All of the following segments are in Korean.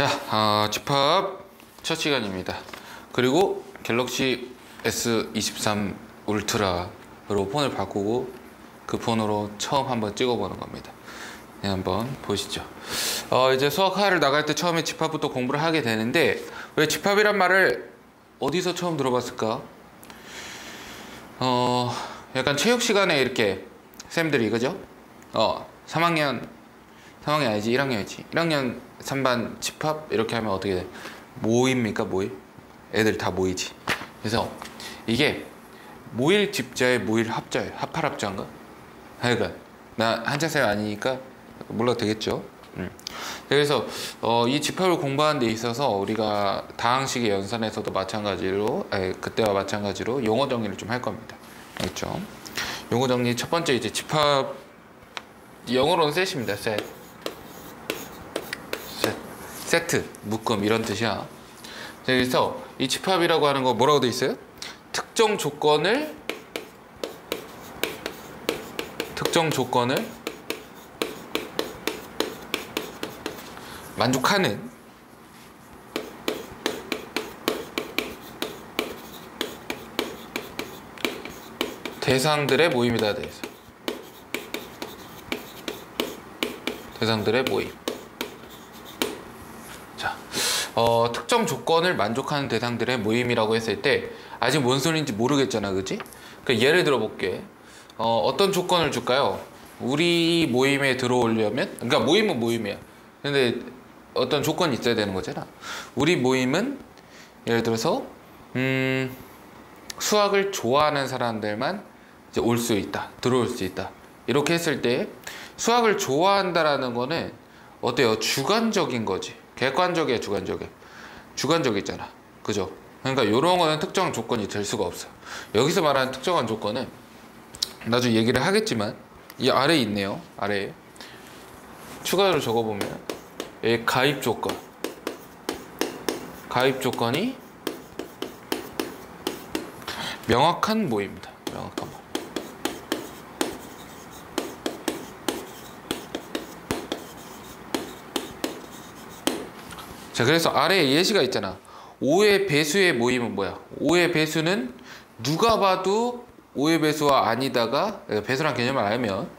자, 집합 첫 시간입니다. 그리고 갤럭시 S23 울트라로 폰을 바꾸고 그 폰으로 처음 한번 찍어보는 겁니다. 네, 한번 보시죠. 이제 수학하를 나갈 때 처음에 집합부터 공부를 하게 되는데, 왜 집합이란 말을 어디서 처음 들어봤을까? 약간 체육 시간에 이렇게 쌤들이, 그죠? 3학년 아니지, 1학년이지. 1학년 3반 집합 이렇게 하면 어떻게 돼? 모입니까? 모임? 애들 다 모이지. 그래서 이게 모일 집자에 모일 합자예요. 합할 합자인가? 하여간 나 한자쌤 아니니까 몰라도 되겠죠. 그래서 이 집합을 공부하는 데 있어서 우리가 다항식의 연산에서도 마찬가지로 그때와 마찬가지로 용어 정리를 좀 할 겁니다. 알겠죠? 용어 정리 첫 번째, 이제 집합 영어로는 셋입니다. 세트, 묶음 이런 뜻이야. 그래서 이 집합이라고 하는 거 뭐라고 돼 있어요? 특정 조건을 만족하는 대상들의 모임이다 돼 있어. 대상들의 모임. 자, 특정 조건을 만족하는 대상들의 모임이라고 했을 때 아직 뭔 소리인지 모르겠잖아, 그치? 그러니까 예를 들어 볼게. 어떤 조건을 줄까요? 우리 모임에 들어오려면, 그러니까 모임은 모임이야. 근데 어떤 조건이 있어야 되는 거잖아. 우리 모임은 예를 들어서 수학을 좋아하는 사람들만 이제 올 수 있다, 들어올 수 있다. 이렇게 했을 때 수학을 좋아한다라는 거는 어때요? 주관적인 거지. 객관적이야, 주관적이야? 주관적이잖아, 그죠? 그러니까 이런 거는 특정 조건이 될 수가 없어. 여기서 말하는 특정한 조건은 나중에 얘기를 하겠지만 이 아래에 있네요. 아래에 추가로 적어보면 가입 조건이 명확한 모임이다. 명확한 모임. 자, 그래서 아래에 예시가 있잖아. 5의 배수의 모임은 뭐야? 5의 배수는 누가 봐도 5의 배수와 아니다가, 배수란 개념을 알면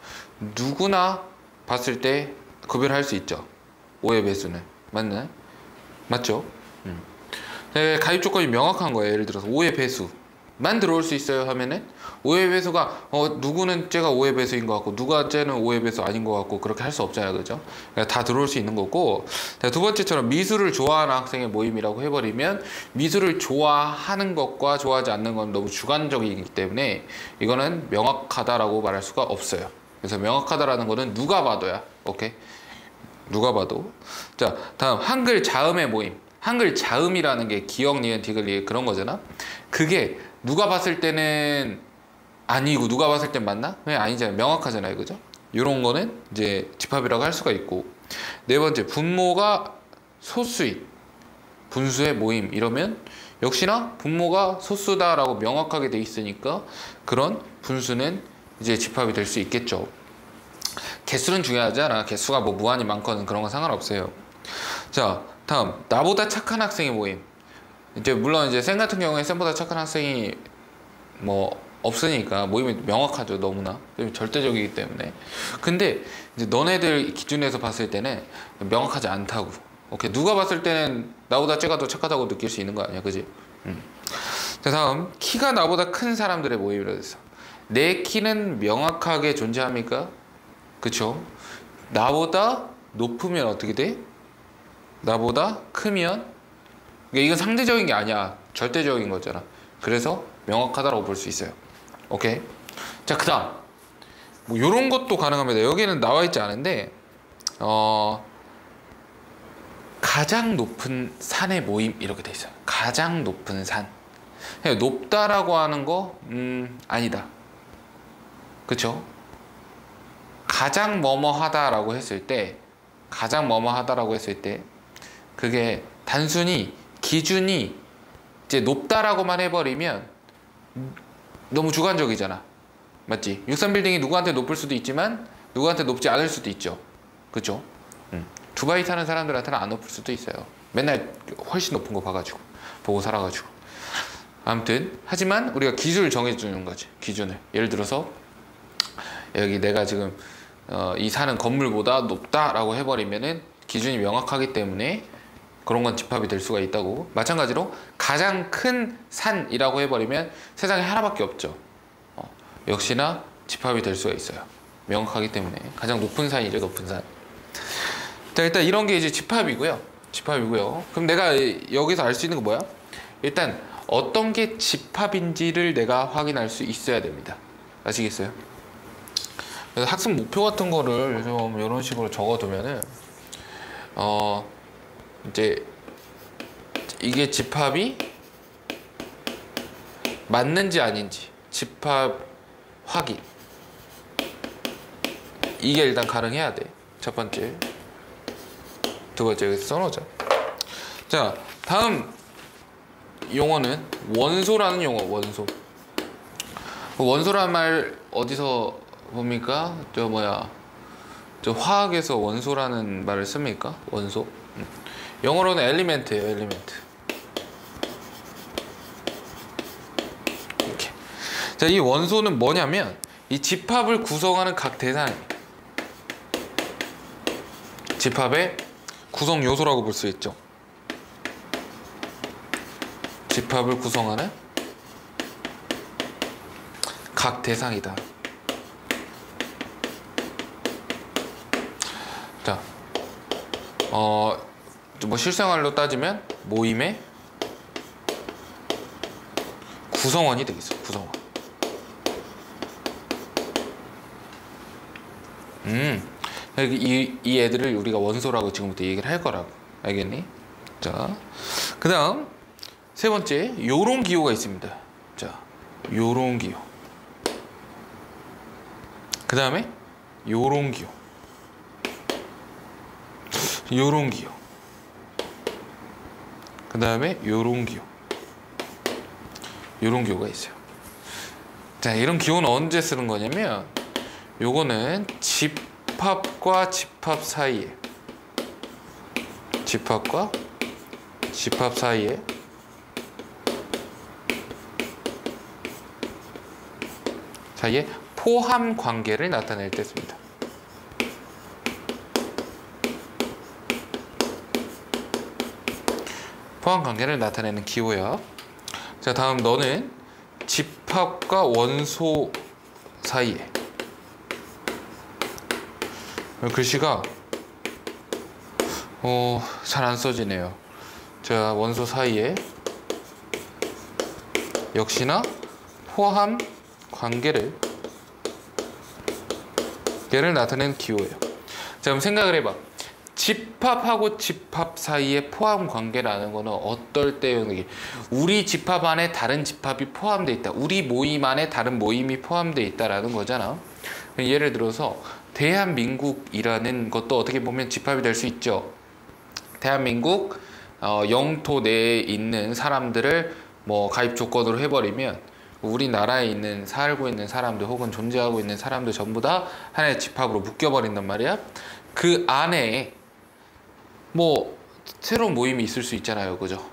누구나 봤을 때 구별할 수 있죠. 5의 배수는. 맞나요? 맞죠? 가입 조건이 명확한 거예요. 예를 들어서 5의 배수만 들어올 수 있어요 하면은 5의 배수가 누구는 쟤가 5의 배수인 것 같고 누가 쟤는 5의 배수 아닌 것 같고 그렇게 할 수 없잖아요, 그죠? 그러니까 다 들어올 수 있는 거고. 두 번째처럼 미술을 좋아하는 학생의 모임이라고 해버리면 미술을 좋아하는 것과 좋아하지 않는 건 너무 주관적이기 때문에 이거는 명확하다라고 말할 수가 없어요. 그래서 명확하다라는 거는 누가 봐도야. 오케이? 누가 봐도. 자, 다음 한글 자음의 모임. 한글 자음이라는 게 기역, 니은, 디귿, 리을 그런 거잖아. 그게 누가 봤을 때는 아니고 누가 봤을 땐 맞나? 왜 아니잖아요. 명확하잖아요, 그죠? 이런 거는 이제 집합이라고 할 수가 있고. 네 번째, 분모가 소수인 분수의 모임 이러면 역시나 분모가 소수다라고 명확하게 돼 있으니까 그런 분수는 이제 집합이 될 수 있겠죠. 개수는 중요하지 않아. 개수가 뭐 무한히 많거든 그런 건 상관없어요. 자, 다음 나보다 착한 학생의 모임. 이제 물론 이제 쌤 같은 경우에 쌤보다 착한 학생이 뭐 없으니까 모임이 명확하죠. 너무나 절대적이기 때문에. 근데 이제 너네들 기준에서 봤을 때는 명확하지 않다고. 오케이, 누가 봤을 때는 나보다 쟤가 더 착하다고 느낄 수 있는 거 아니야, 그지? 자, 다음 키가 나보다 큰 사람들의 모임이라고 했어. 내 키는 명확하게 존재합니까? 그쵸? 나보다 높으면 어떻게 돼? 나보다 크면, 그러니까 이건 상대적인 게 아니야. 절대적인 거잖아. 그래서 명확하다라고 볼 수 있어요. 오케이? 자, 그 다음 뭐 요런 것도 가능합니다. 여기는 나와 있지 않은데 가장 높은 산의 모임 이렇게 돼 있어요. 가장 높은 산. 높다라고 하는 거 아니다. 그쵸? 가장 뭐뭐하다라고 했을 때, 그게 단순히 기준이 이제 높다라고만 해버리면 너무 주관적이잖아. 맞지? 63빌딩이 누구한테 높을 수도 있지만 누구한테 높지 않을 수도 있죠. 그쵸? 두바이 사는 사람들한테는 안 높을 수도 있어요. 맨날 훨씬 높은 거 봐가지고 보고 살아가지고. 아무튼 하지만 우리가 기준을 정해주는 거지. 기준을. 예를 들어서 여기 내가 지금 이 사는 건물보다 높다라고 해버리면은 기준이 명확하기 때문에 그런 건 집합이 될 수가 있다고. 마찬가지로 가장 큰 산이라고 해버리면 세상에 하나밖에 없죠. 역시나 집합이 될 수가 있어요. 명확하기 때문에. 가장 높은 산이죠, 높은 산. 자, 일단 이런 게 이제 집합이고요. 집합이고요. 그럼 내가 여기서 알 수 있는 거 뭐야? 일단 어떤 게 집합인지를 내가 확인할 수 있어야 됩니다. 아시겠어요? 그래서 학습 목표 같은 거를 좀 이런 식으로 적어두면은 이제 이게 집합이 맞는지 아닌지 집합 확인, 이게 일단 가능해야 돼. 첫 번째. 두 번째 여기서 써놓자. 자, 다음 용어는 원소라는 용어. 원소. 원소란 말 어디서 봅니까? 저 화학에서 원소라는 말을 씁니까? 원소. 영어로는 엘리멘트예요. 엘리멘트. 이렇게. 자, 이 원소는 뭐냐면 이 집합을 구성하는 각 대상이 집합의 구성 요소라고 볼 수 있죠. 집합을 구성하는 각 대상이다. 자, 뭐 실생활로 따지면 모임의 구성원이 되겠어. 구성원. 이 애들을 우리가 원소라고 지금부터 얘기를 할 거라고. 알겠니? 자, 그 다음 세 번째, 요론 기호가 있습니다. 자, 요론 기호. 그 다음에 요론 기호. 요론 기호. 그 다음에 요론 기호. 요런 기호가 있어요. 자, 이런 기호는 언제 쓰는 거냐면 요거는 집합과 집합 사이에 집합과 집합 사이에 포함 관계를 나타낼 때 씁니다. 포함 관계를 나타내는 기호야. 자, 다음 너는 집합과 원소 사이에, 글씨가 잘 안 써지네요. 자, 원소 사이에 역시나 포함 관계를 나타내는 기호예요. 자, 그럼 생각을 해봐. 집합하고 집합 사이에 포함 관계라는 거는 어떨 때용이, 우리 집합 안에 다른 집합이 포함되어 있다. 우리 모임 안에 다른 모임이 포함되어 있다라는 거잖아. 예를 들어서 대한민국이라는 것도 어떻게 보면 집합이 될 수 있죠. 대한민국 영토 내에 있는 사람들을 뭐 가입 조건으로 해버리면 우리나라에 있는 살고 있는 사람들 혹은 존재하고 있는 사람들 전부 다 하나의 집합으로 묶여버린단 말이야. 그 안에 뭐 새로운 모임이 있을 수 있잖아요, 그죠?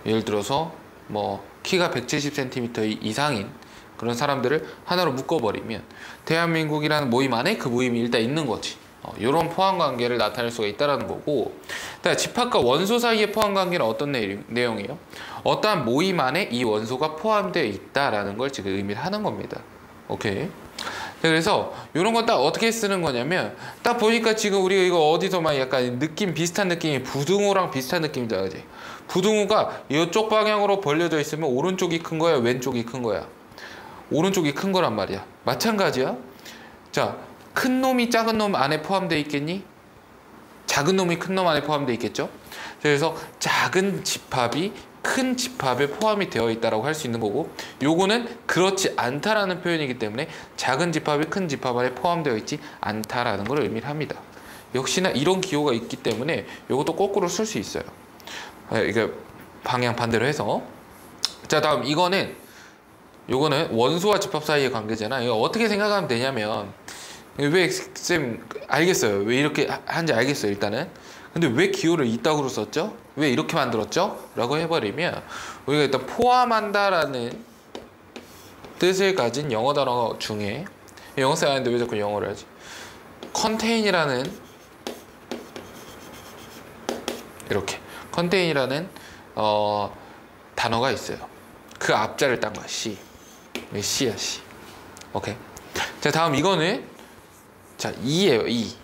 예를 들어서 뭐 키가 170cm 이상인 그런 사람들을 하나로 묶어버리면 대한민국이라는 모임 안에 그 모임이 일단 있는 거지. 이런 포함 관계를 나타낼 수가 있다라는 거고, 집합과 원소 사이의 포함 관계는 어떤 내용이에요? 어떠한 모임 안에 이 원소가 포함되어 있다라는 걸 지금 의미를 하는 겁니다. 오케이. 그래서 이런 건 딱 어떻게 쓰는 거냐면, 딱 보니까 지금 우리가 이거 어디서 막 약간 느낌 비슷한 느낌이, 부등호랑 비슷한 느낌이다, 그지? 부등호가 이쪽 방향으로 벌려져 있으면 오른쪽이 큰 거야, 왼쪽이 큰 거야? 오른쪽이 큰 거란 말이야. 마찬가지야. 자, 큰 놈이 작은 놈 안에 포함되어 있겠니? 작은 놈이 큰 놈 안에 포함되어 있겠죠? 그래서 작은 집합이 큰 집합에 포함이 되어 있다고 할 수 있는 거고, 요거는 그렇지 않다라는 표현이기 때문에 작은 집합이 큰 집합 안에 포함되어 있지 않다라는 걸 의미를 합니다. 역시나 이런 기호가 있기 때문에 요것도 거꾸로 쓸 수 있어요. 이게 방향 반대로 해서. 자, 다음 요거는 원소와 집합 사이의 관계잖아. 이거 어떻게 생각하면 되냐면, 왜 쌤 알겠어요. 왜 이렇게 한지 알겠어요. 일단은. 근데 왜 기호를 이따구로 썼죠? 왜 이렇게 만들었죠? 라고 해버리면 우리가 일단 포함한다라는 뜻을 가진 영어 단어 중에 영어 쌤 아닌데 왜 자꾸 영어를 하지? contain이라는 이렇게 contain이라는 단어가 있어요. 그 앞자를 딴 거야. C. C야 C. 오케이. 자 다음 이거는 자 2예요. 2.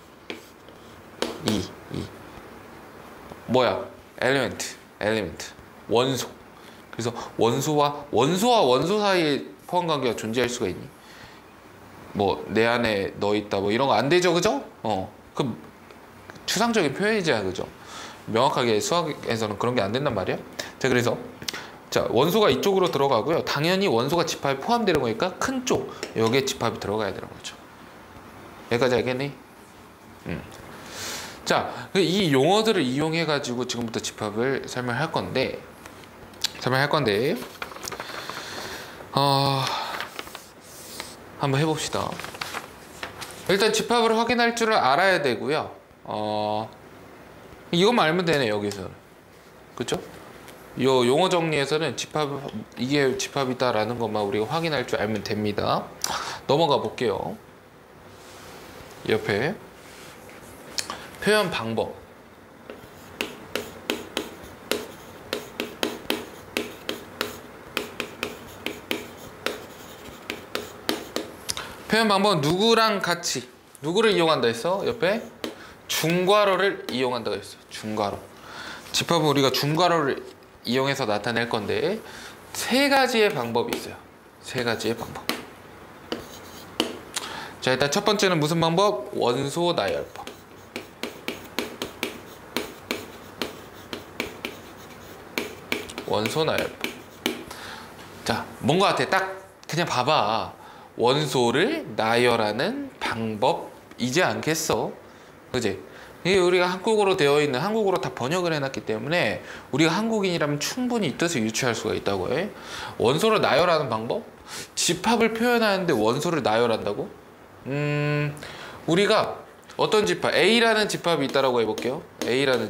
뭐야? 엘리멘트. 원소. 그래서 원소와 원소 사이에 포함 관계가 존재할 수가 있니? 뭐 내 안에 너 있다 뭐 이런 거 안 되죠, 그죠? 그 추상적인 표현이잖아, 그죠? 명확하게 수학에서는 그런 게 안 된단 말이야. 자 그래서 자 원소가 이쪽으로 들어가고요. 당연히 원소가 집합에 포함되는 거니까 큰 쪽 여기에 집합이 들어가야 되는 거죠. 여기까지 알겠니? 자, 이 용어들을 이용해 가지고 지금부터 집합을 설명할 건데 한번 해봅시다. 일단 집합을 확인할 줄을 알아야 되고요. 이것만 알면 되네 여기서는. 그쵸? 요 용어 정리에서는 이게 집합이다라는 것만 우리가 확인할 줄 알면 됩니다. 넘어가 볼게요. 옆에 표현 방법. 표현 방법은 누구랑 같이 누구를 이용한다 했어? 옆에 중괄호를 이용한다고 했어. 중괄호. 집합은 우리가 중괄호를 이용해서 나타낼 건데 세 가지의 방법이 있어요. 세 가지의 방법. 자 일단 첫 번째는 무슨 방법? 원소 나열법. 원소 나열법. 자 뭔 것 같아? 딱 그냥 봐봐. 원소를 나열하는 방법이지 않겠어? 그지? 이게 우리가 한국어로 되어 있는 한국어로 다 번역을 해놨기 때문에 우리가 한국인이라면 충분히 이 뜻을 유추할 수가 있다고 해. 원소를 나열하는 방법? 집합을 표현하는데 원소를 나열한다고? 우리가 어떤 집합 A라는 집합이 있다라고 해볼게요. A라는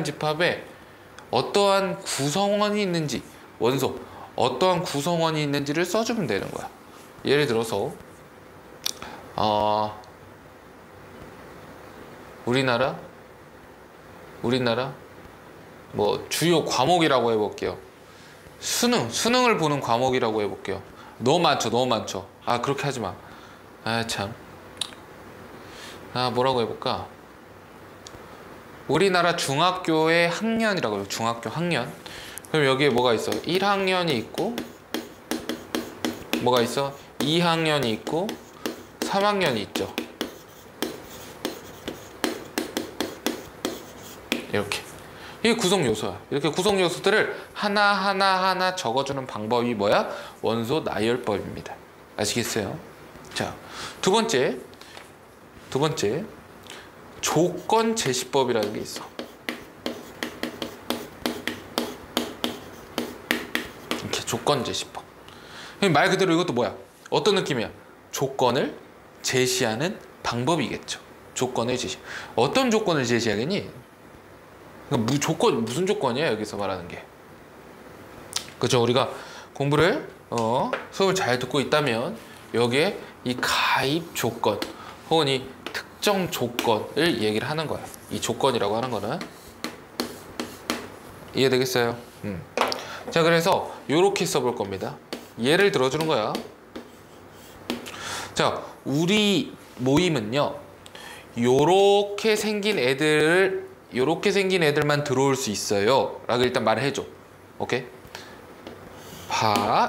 집합에 어떠한 구성원이 있는지 원소 어떠한 구성원이 있는지를 써주면 되는 거야. 예를 들어서 우리나라 뭐 주요 과목이라고 해볼게요. 수능을 보는 과목이라고 해볼게요. 너무 많죠. 아 그렇게 하지 마. 아 참. 뭐라고 해볼까? 우리나라 중학교의 학년이라고 해요. 중학교 학년. 그럼 여기에 뭐가 있어? 1학년이 있고 뭐가 있어? 2학년이 있고 3학년이 있죠. 이렇게. 이게 구성 요소야. 이렇게 구성 요소들을 하나 적어주는 방법이 뭐야? 원소 나열법입니다. 아시겠어요? 자, 두 번째 조건 제시법이라는 게 있어. 이렇게 조건 제시법. 말 그대로 이것도 뭐야? 어떤 느낌이야? 조건을 제시하는 방법이겠죠. 조건을 제시. 어떤 조건을 제시하겠니? 무슨 조건이야 여기서 말하는 게? 그렇죠. 우리가 공부를 수업을 잘 듣고 있다면 여기에 이 가입 조건 혹은 이 특정 조건을 얘기를 하는 거야. 이 조건이라고 하는 거는 이해되겠어요? 자 그래서 요렇게 써볼 겁니다. 예를 들어주는 거야. 자 우리 모임은요 요렇게 생긴 애들만 들어올 수 있어요 라고 일단 말을 해줘. 오케이?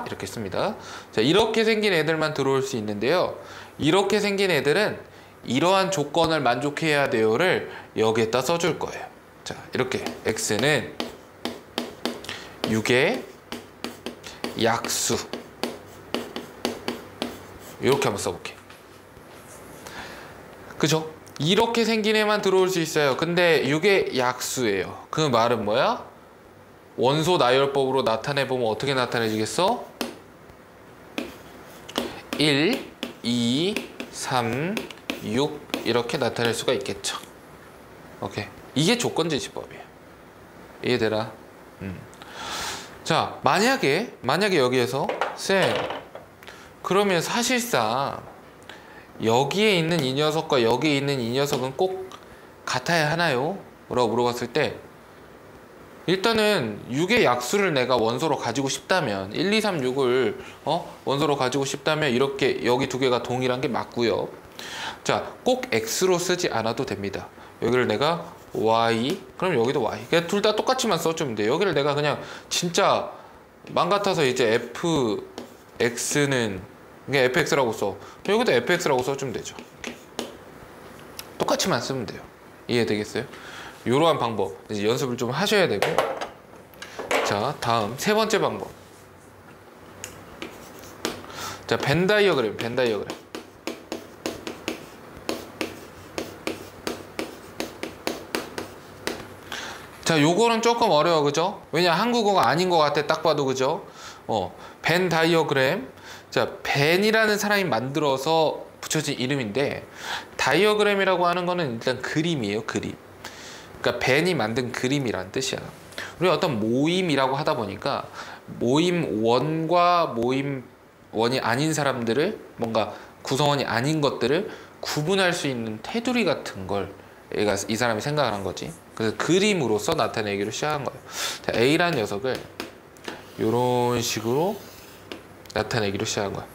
이렇게 씁니다. 자 이렇게 생긴 애들만 들어올 수 있는데요, 이렇게 생긴 애들은 이러한 조건을 만족해야 돼요를 여기에다 써줄 거예요. 자 이렇게 x는 6의 약수 이렇게 한번 써볼게. 그죠? 이렇게 생긴 애만 들어올 수 있어요. 근데 6의 약수예요. 그 말은 뭐야? 원소 나열법으로 나타내보면 어떻게 나타내지겠어? 1, 2, 3, 6 이렇게 나타낼 수가 있겠죠. 오케이. 이게 조건제시법이에요. 이해되나? 자, 만약에 여기에서 쌤, 그러면 사실상 여기에 있는 이 녀석과 여기에 있는 이 녀석은 꼭 같아야 하나요? 라고 물어봤을 때 일단은 6의 약수를 내가 원소로 가지고 싶다면 1, 2, 3, 6을 원소로 가지고 싶다면 이렇게 여기 두 개가 동일한 게 맞고요. 자, 꼭 x로 쓰지 않아도 됩니다. 여기를 내가 y, 그럼 여기도 y. 그냥 둘 다 똑같이만 써주면 돼요. 여기를 내가 그냥 진짜 맘 같아서 이제 fx는 그냥 fx라고 써. 여기도 fx라고 써주면 되죠. 이렇게. 똑같이만 쓰면 돼요. 이해되겠어요? 이러한 방법 이제 연습을 좀 하셔야 되고. 자, 다음 세 번째 방법. 자, 벤 다이어그램. 자, 요거는 조금 어려워, 그죠? 왜냐, 한국어가 아닌 것 같아, 딱 봐도, 그죠? 벤 다이어그램. 자, 벤이라는 사람이 만들어서 붙여진 이름인데, 다이어그램이라고 하는 거는 일단 그림이에요, 그림. 그러니까 벤이 만든 그림이란 뜻이야. 우리 어떤 모임이라고 하다 보니까 모임 원과 모임 원이 아닌 사람들을, 뭔가 구성원이 아닌 것들을 구분할 수 있는 테두리 같은 걸 이 사람이 생각을 한 거지. 그래서 그림으로서 나타내기로 시작한 거예요. 자, A라는 녀석을 이런 식으로 나타내기로 시작한 거야.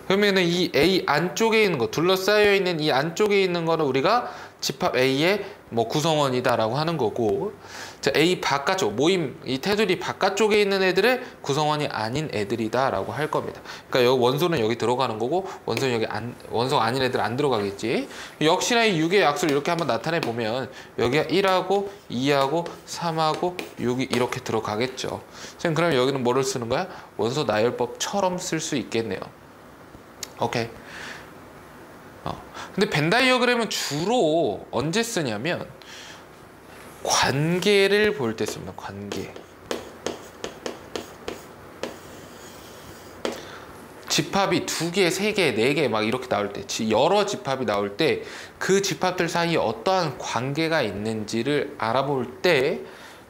그러면은 이 A 안쪽에 있는 거, 둘러싸여 있는 이 안쪽에 있는 거는 우리가 집합 A의 뭐 구성원이다라고 하는 거고, 자, A 바깥쪽, 모임 이 테두리 바깥쪽에 있는 애들의 구성원이 아닌 애들이다라고 할 겁니다. 그러니까 여기 원소는 여기 들어가는 거고, 원소는 여기 원소가 아닌 애들 안 들어가겠지. 역시나 이 6의 약수를 이렇게 한번 나타내 보면 여기가 1하고 2하고 3하고 6이 이렇게 들어가겠죠. 지금 그럼 여기는 뭐를 쓰는 거야? 원소 나열법처럼 쓸 수 있겠네요. 오케이. 근데 벤 다이어그램은 주로 언제 쓰냐면 관계를 볼 때 씁니다. 관계. 집합이 2개, 3개, 4개 막 이렇게 나올 때, 여러 집합이 나올 때 그 집합들 사이에 어떠한 관계가 있는지를 알아볼 때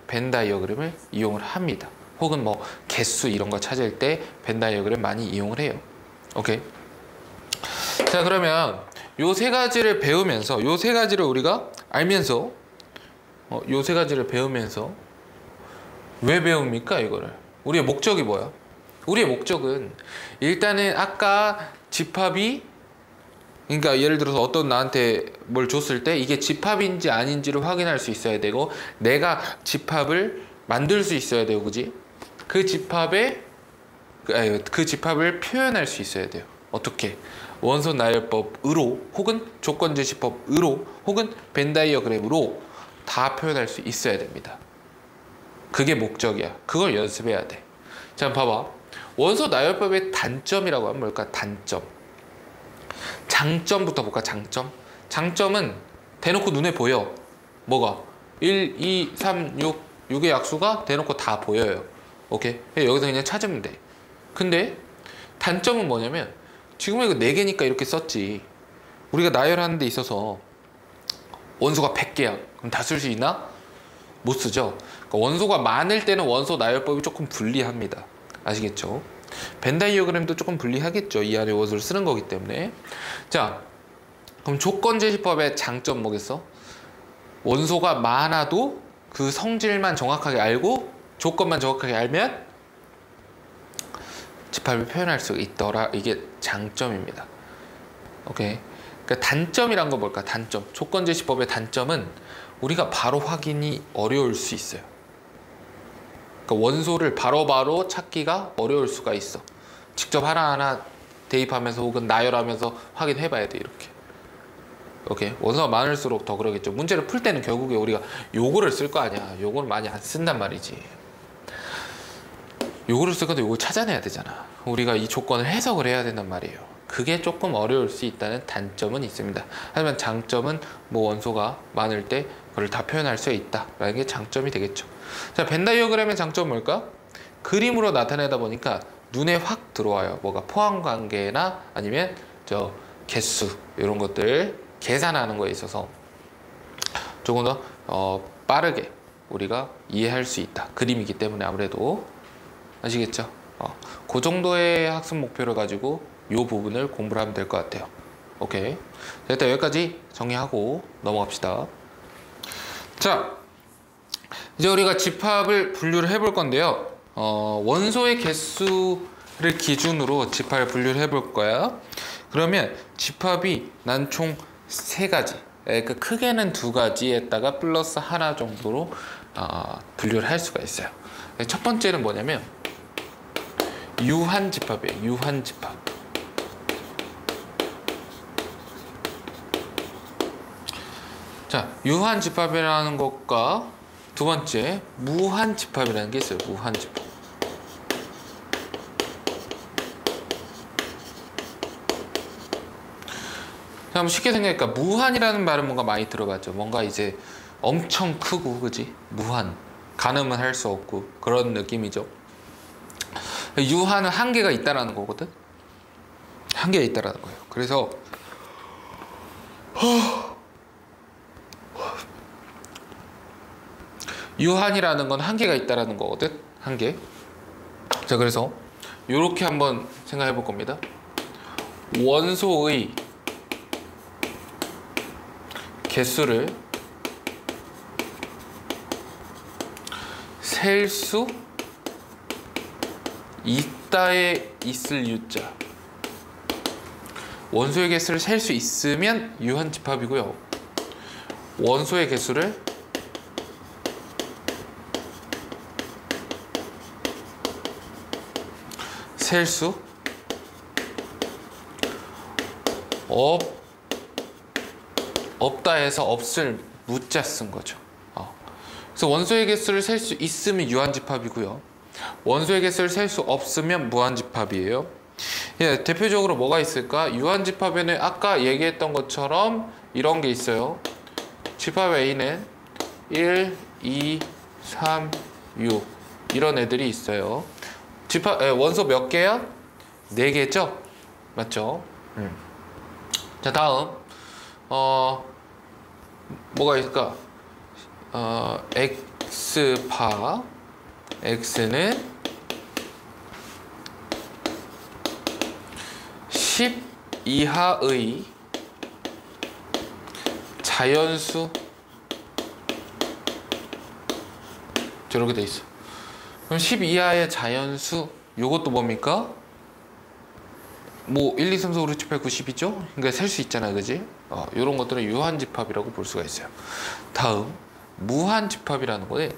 벤 다이어그램을 이용을 합니다. 혹은 뭐 개수 이런 거 찾을 때 벤 다이어그램 많이 이용을 해요. 오케이. 자, 그러면 요 세 가지를 배우면서, 요 세 가지를 우리가 알면서, 요 세 가지를 배우면서 왜 배웁니까, 이거를? 우리의 목적이 뭐야? 우리의 목적은 일단은 아까 집합이, 그러니까 예를 들어서 어떤 나한테 뭘 줬을 때 이게 집합인지 아닌지를 확인할 수 있어야 되고, 내가 집합을 만들 수 있어야 되고, 그지? 그 집합을 표현할 수 있어야 돼요. 어떻게? 원소 나열법으로, 혹은 조건제시법으로, 혹은 벤 다이어그램으로 다 표현할 수 있어야 됩니다. 그게 목적이야. 그걸 연습해야 돼. 자, 봐봐. 원소 나열법의 단점이라고 하면 뭘까? 단점. 장점부터 볼까? 장점. 장점은 대놓고 눈에 보여. 뭐가? 1, 2, 3, 6, 6의 약수가 대놓고 다 보여요. 오케이? 여기서 그냥 찾으면 돼. 근데 단점은 뭐냐면, 지금 이거 4개니까 이렇게 썼지. 우리가 나열하는 데 있어서 원소가 100개야. 그럼 다 쓸 수 있나? 못 쓰죠. 그러니까 원소가 많을 때는 원소 나열법이 조금 불리합니다. 아시겠죠? 벤 다이어그램도 조금 불리하겠죠. 이 안에 원소를 쓰는 거기 때문에. 자, 그럼 조건제시법의 장점 뭐겠어? 원소가 많아도 그 성질만 정확하게 알고 조건만 정확하게 알면 집합을 표현할 수 있더라. 이게 장점입니다. 오케이. 그러니까 단점이란 거 뭘까? 단점. 조건제시법의 단점은 우리가 바로 확인이 어려울 수 있어요. 그러니까 원소를 바로바로 찾기가 어려울 수가 있어. 직접 하나하나 대입하면서 혹은 나열하면서 확인해 봐야 돼. 이렇게. 오케이. 원소가 많을수록 더 그러겠죠. 문제를 풀 때는 결국에 우리가 요거를 쓸 거 아니야. 요거를 많이 안 쓴단 말이지. 요거를 쓸 건데 요걸 찾아내야 되잖아. 우리가 이 조건을 해석을 해야 된단 말이에요. 그게 조금 어려울 수 있다는 단점은 있습니다. 하지만 장점은 뭐 원소가 많을 때 그걸 다 표현할 수 있다라는 게 장점이 되겠죠. 자, 벤 다이어그램의 장점은 뭘까? 그림으로 나타내다 보니까 눈에 확 들어와요. 뭐가 포함관계나 아니면 저 개수 이런 것들 계산하는 거에 있어서 조금 더 빠르게 우리가 이해할 수 있다. 그림이기 때문에 아무래도 아시겠죠? 그 정도의 학습 목표를 가지고 이 부분을 공부를 하면 될 것 같아요. 오케이. 일단 여기까지 정리하고 넘어갑시다. 자, 이제 우리가 집합을 분류를 해볼 건데요. 원소의 개수를 기준으로 집합을 분류를 해볼 거야. 그러면 집합이 난 총 3가지, 그러니까 크게는 2가지에다가 플러스 하나 정도로 분류를 할 수가 있어요. 첫 번째는 뭐냐면 유한 집합이에요. 유한 집합. 자, 유한 집합이라는 것과 두 번째 무한 집합이라는 게 있어요. 무한 집합. 자, 한번 쉽게 생각하니까 무한이라는 말은 뭔가 많이 들어봤죠. 뭔가 이제 엄청 크고, 그지? 무한. 가늠은 할 수 없고 그런 느낌이죠. 유한은 한계가 있다라는 거거든. 한계가 있다라는 거예요. 그래서 유한이라는 건 한계가 있다라는 거거든. 한계. 자, 그래서 이렇게 한번 생각해 볼 겁니다. 원소의 개수를 셀 수 있다에 있을 유자. 원소의 개수를 셀 수 있으면 유한 집합이고요. 원소의 개수를 셀 수 없다 해서 없을 무자 쓴 거죠. 그래서 원소의 개수를 셀 수 있으면 유한집합이고요. 원소의 개수를 셀 수 없으면 무한집합이에요. 예, 대표적으로 뭐가 있을까? 유한집합에는 아까 얘기했던 것처럼 이런 게 있어요. 집합 A는 1, 2, 3, 6 이런 애들이 있어요. 원소 몇 개야? 4개죠? 맞죠? 자, 다음 뭐가 있을까? X파 X는 10 이하의 자연수 저렇게 돼 있어. 그럼 10 이하의 자연수 요것도 뭡니까? 뭐 1, 2, 3, 4, 5, 6, 7, 8, 9, 10이죠? 그러니까 셀 수 있잖아, 그지? 요런 것들은 유한집합이라고 볼 수가 있어요. 다음 무한집합이라는 거는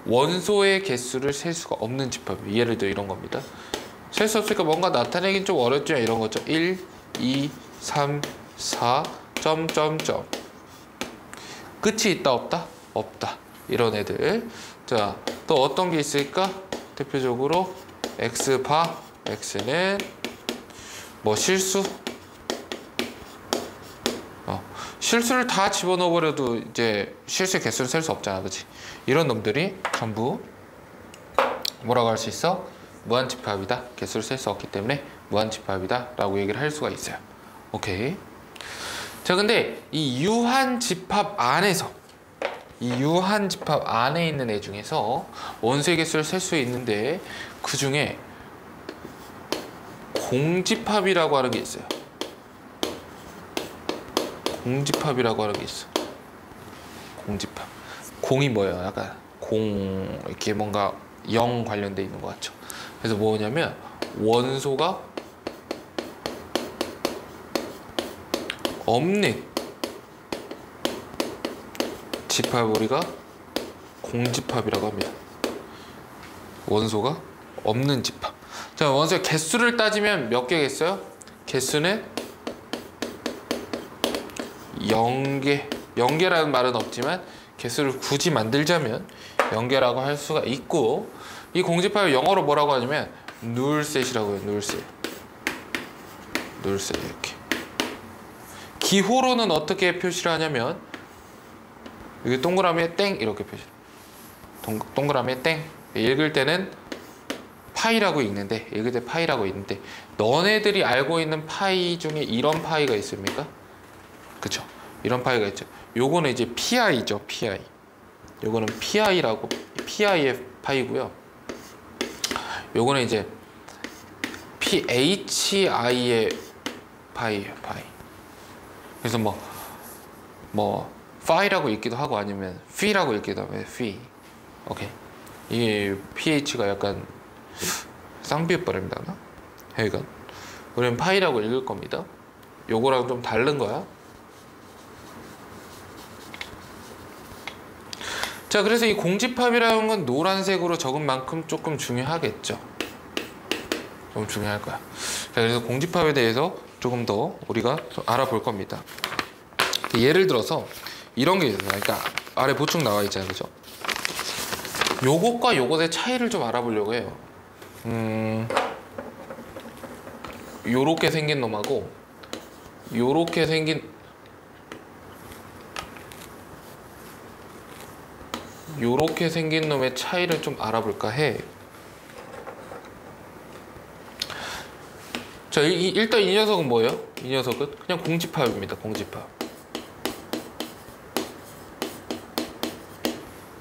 원소의 개수를 셀 수가 없는 집합이에요. 예를 들어 이런 겁니다. 셀 수 없으니까 뭔가 나타내긴 좀 어렵죠. 이런 거죠. 1, 2, 3, 4, 점점점. 끝이 있다 없다? 없다. 이런 애들. 자, 또 어떤 게 있을까? 대표적으로 X파 X는 뭐 실수? 실수를 다 집어넣어 버려도 이제 실수의 개수를 셀 수 없잖아, 그치? 이런 놈들이 전부 뭐라고 할 수 있어? 무한집합이다. 개수를 셀 수 없기 때문에 무한집합이다 라고 얘기를 할 수가 있어요. 오케이. 자, 근데 이 유한집합 안에 있는 애 중에서 원소의 개수를 셀 수 있는데 그 중에 공집합이라고 하는 게 있어요. 공집합이라고 하는 게 있어. 공집합. 공이 뭐예요? 약간 이렇게 뭔가 0 관련돼 있는 것 같죠. 그래서 뭐냐면 원소가 없는 집합을 우리가 공집합이라고 합니다. 원소가 없는 집합. 자, 원소의 개수를 따지면 몇 개겠어요? 개수는 0개. 0개라는 말은 없지만 개수를 굳이 만들자면 0개라고 할 수가 있고, 이 공집합을 영어로 뭐라고 하냐면 누울셋이라고 해요. 누울셋. 누울셋 이렇게. 기호로는 어떻게 표시를 하냐면 여기 동그라미에 땡 이렇게 표시. 동그라미에 땡. 읽을 때는 파이라고 읽는데 읽을 때 파이라고 읽는데 너네들이 알고 있는 파이 중에 이런 파이가 있습니까? 그쵸? 이런 파이가 있죠. 요거는 이제 PI죠. PI. 요거는 PI라고 PI의 파이고요. 요거는 이제 PHI의 파이예요. 파이. 그래서 뭐 파이라고 읽기도 하고 아니면 피라고 읽기도 하고 피. 오케이. 이게 PH가 약간 쌍비읍 발음이다. 하여간 우리는 파이라고 읽을 겁니다. 요거랑 좀 다른 거야. 자, 그래서 이 공집합이라는 건 노란색으로 적은 만큼 조금 중요하겠죠. 좀 중요할 거야. 자, 그래서 공집합에 대해서 조금 더 우리가 좀 알아볼 겁니다. 예를 들어서 이런 게 있어요. 그러니까 아래 보충 나와 있잖아요, 그죠? 요것과 요것의 차이를 좀 알아보려고 해요. 요렇게 생긴 놈하고 요렇게 생긴 놈의 차이를 좀 알아볼까 해. 자, 일단 이 녀석은 뭐예요? 이 녀석은 그냥 공집합입니다. 공집합.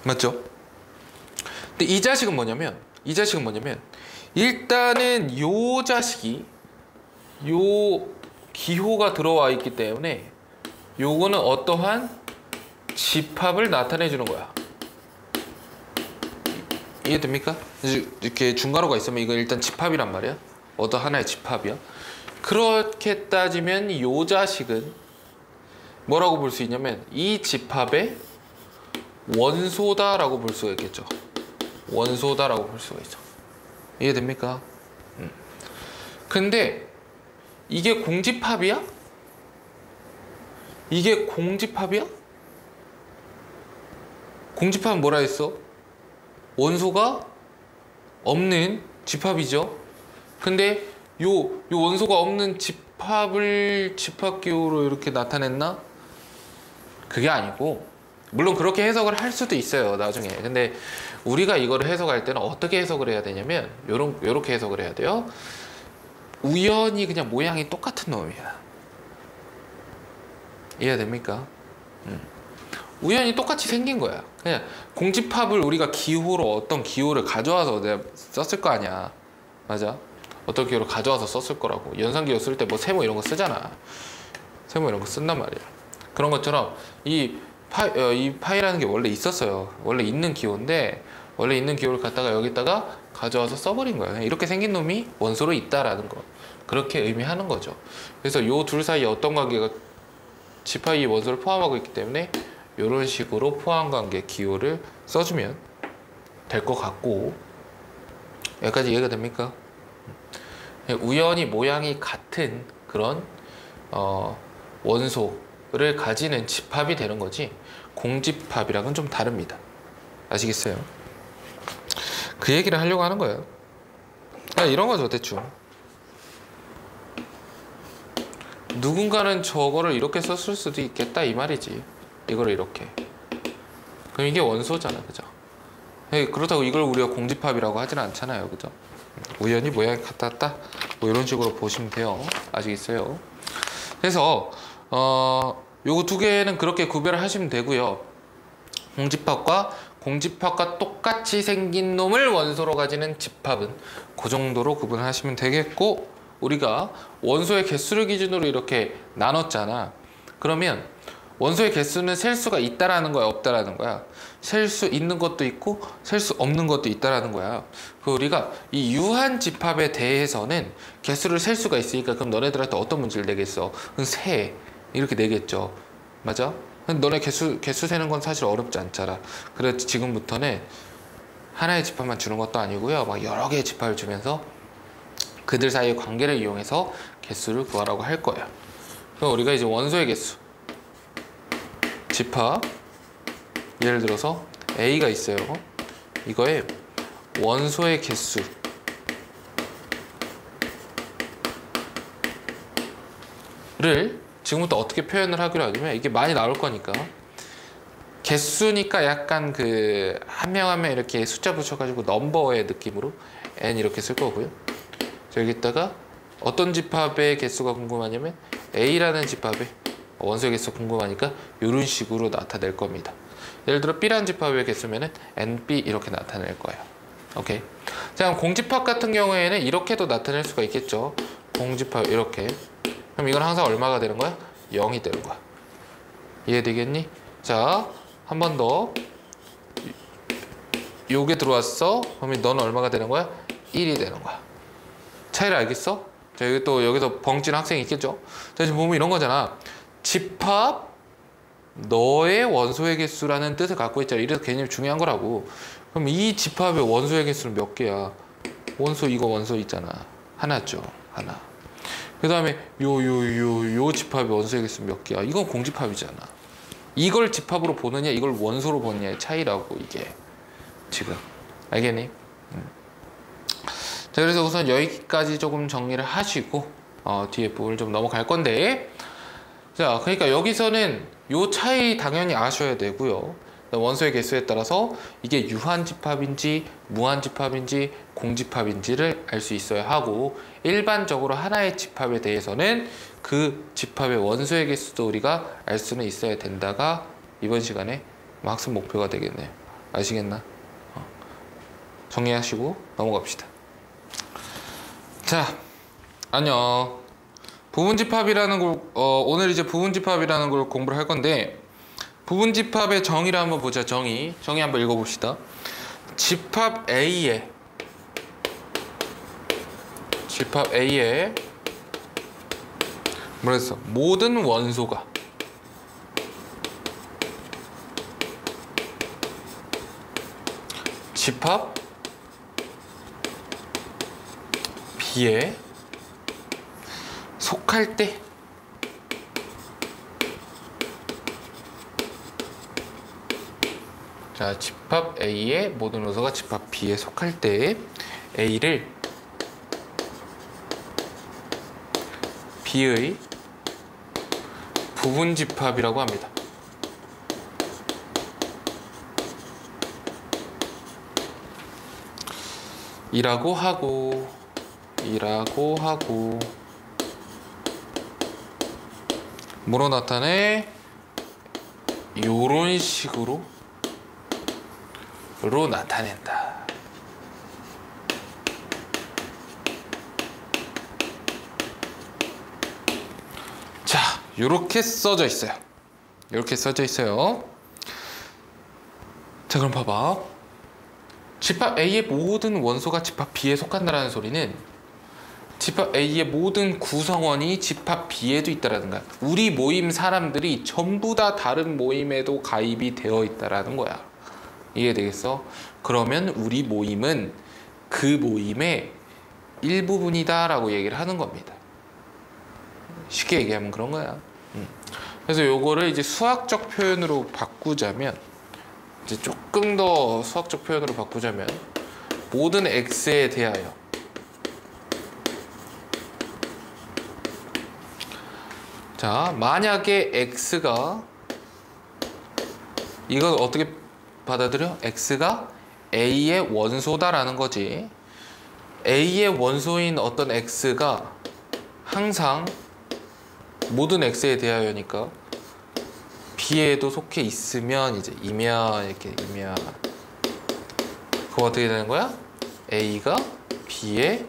맞죠? 근데 이 자식은 뭐냐면 일단은 요 자식이 요 기호가 들어와 있기 때문에 요거는 어떠한 집합을 나타내 주는 거야. 이해됩니까? 이렇게 중괄호가 있으면 이거 일단 집합이란 말이야. 어떤 하나의 집합이야. 그렇게 따지면 요 자식은 뭐라고 볼 수 있냐면 이 집합의 원소다라고 볼 수가 있겠죠. 원소다라고 볼 수가 있죠. 이해됩니까? 근데 이게 공집합이야? 이게 공집합이야? 공집합은 뭐라 했어? 원소가 없는 집합이죠. 근데 요 원소가 없는 집합을 집합기호로 이렇게 나타냈나? 그게 아니고, 물론 그렇게 해석을 할 수도 있어요, 나중에. 근데 우리가 이거를 해석할 때는 어떻게 해석을 해야 되냐면 요렇게 해석을 해야 돼요. 우연히 그냥 모양이 똑같은 놈이야. 이해됩니까? 우연히 똑같이 생긴 거야. 그냥 공집합을 우리가 기호로 어떤 기호를 가져와서 내가 썼을 거 아니야. 맞아? 어떤 기호를 가져와서 썼을 거라고. 연산기호 쓸 때 뭐 세모 이런 거 쓰잖아. 세모 이런 거 쓴단 말이야. 그런 것처럼 이 파이라는 게 원래 있었어요. 원래 있는 기호인데 원래 있는 기호를 갖다가 여기다가 가져와서 써버린 거예요. 이렇게 생긴 놈이 원소로 있다라는 거. 그렇게 의미하는 거죠. 그래서 요 둘 사이에 어떤 관계가 집합이 원소를 포함하고 있기 때문에 이런 식으로 포함관계 기호를 써주면 될 것 같고, 여기까지 이해가 됩니까? 우연히 모양이 같은 그런 원소를 가지는 집합이 되는 거지 공집합이랑은 좀 다릅니다. 아시겠어요? 그 얘기를 하려고 하는 거예요. 이런 거죠, 대충. 누군가는 저거를 이렇게 썼을 수도 있겠다 이 말이지. 이거를 이렇게. 그럼 이게 원소잖아, 그죠? 그렇다고 이걸 우리가 공집합이라고 하지는 않잖아요, 그죠? 우연히 모양이 같았다, 뭐 이런 식으로 보시면 돼요. 아시겠어요? 그래서 요거 두 개는 그렇게 구별을 하시면 되고요. 공집합과 똑같이 생긴 놈을 원소로 가지는 집합은 그 정도로 구분하시면 되겠고, 우리가 원소의 개수를 기준으로 이렇게 나눴잖아. 그러면 원소의 개수는 셀 수가 있다라는 거야, 없다라는 거야? 셀 수 있는 것도 있고 셀 수 없는 것도 있다라는 거야. 그 우리가 이 유한 집합에 대해서는 개수를 셀 수가 있으니까 그럼 너네들한테 어떤 문제를 내겠어? 그럼 세 이렇게 내겠죠. 맞아? 너네 개수 세는 건 사실 어렵지 않잖아. 그래서 지금부터는 하나의 집합만 주는 것도 아니고요, 막 여러 개의 집합을 주면서 그들 사이의 관계를 이용해서 개수를 구하라고 할 거예요. 그럼 우리가 이제 원소의 개수, 집합, 예를 들어서 A가 있어요. 이거의 원소의 개수를 지금부터 어떻게 표현을 하기로 하냐면, 이게 많이 나올 거니까 개수니까 약간 그 한 명 한 명 이렇게 숫자 붙여가지고 넘버의 느낌으로 n 이렇게 쓸 거고요. 자, 여기다가 어떤 집합의 개수가 궁금하냐면 A라는 집합의 원소의 개수 궁금하니까 이런 식으로 나타낼 겁니다. 예를 들어 B라는 집합의 개수면은 NB 이렇게 나타낼 거예요. 오케이. 자, 그럼 공집합 같은 경우에는 이렇게도 나타낼 수가 있겠죠. 공집합 이렇게. 그럼 이건 항상 얼마가 되는 거야? 0이 되는 거야. 이해되겠니? 자, 한 번 더. 요게 들어왔어. 그러면 너는 얼마가 되는 거야? 1이 되는 거야. 차이를 알겠어? 자, 여기 또 여기서 벙찌는 학생이 있겠죠? 자, 지금 보면 이런 거잖아. 집합 너의 원소의 개수라는 뜻을 갖고 있잖아. 이래서 개념이 중요한 거라고. 그럼 이 집합의 원소의 개수는 몇 개야? 원소 이거 원소 있잖아. 하나죠. 하나. 그 다음에 요 집합의 원소의 개수 몇 개야? 이건 공집합이잖아. 이걸 집합으로 보느냐 이걸 원소로 보느냐의 차이라고 이게 지금. 알겠니? 자, 그래서 우선 여기까지 조금 정리를 하시고 뒤에 부분을 좀 넘어갈 건데, 자, 그러니까 여기서는 요 차이 당연히 아셔야 되고요. 원소의 개수에 따라서 이게 유한집합인지 무한집합인지 공집합인지를 알 수 있어야 하고, 일반적으로 하나의 집합에 대해서는 그 집합의 원소의 개수도 우리가 알 수는 있어야 된다가 이번 시간에 학습 목표가 되겠네요. 아시겠나? 정리하시고 넘어갑시다. 자, 안녕. 부분집합이라는 걸 오늘 이제 부분집합이라는 걸 공부를 할 건데, 부분집합의 정의를 한번 보자. 정의 한번 읽어봅시다. 집합 A에 뭐랬어? 모든 원소가 집합 B에 속할 때 자, 집합 A의 모든 원소가 집합 B에 속할 때 A를 B의 부분집합이라고 합니다. 이라고 하고 뭐로 나타내? 요런 식으로 나타낸다. 자, 요렇게 써져 있어요. 자, 그럼 봐봐. 집합 A의 모든 원소가 집합 B에 속한다라는 소리는 집합 A의 모든 구성원이 집합 B에도 있다라는 거야. 우리 모임 사람들이 전부 다 다른 모임에도 가입이 되어 있다라는 거야. 이해되겠어? 그러면 우리 모임은 그 모임의 일부분이다 라고 얘기를 하는 겁니다. 쉽게 얘기하면 그런 거야. 그래서 요거를 이제 수학적 표현으로 바꾸자면, 이제 조금 더 수학적 표현으로 바꾸자면, 모든 x에 대하여 자, 만약에 x가 이건 어떻게 받아들여? x가 a의 원소다라는 거지. a의 원소인 어떤 x가 항상 모든 x에 대하여니까 b에도 속해 있으면 이제 이면 그거 어떻게 되는 거야? a가 b의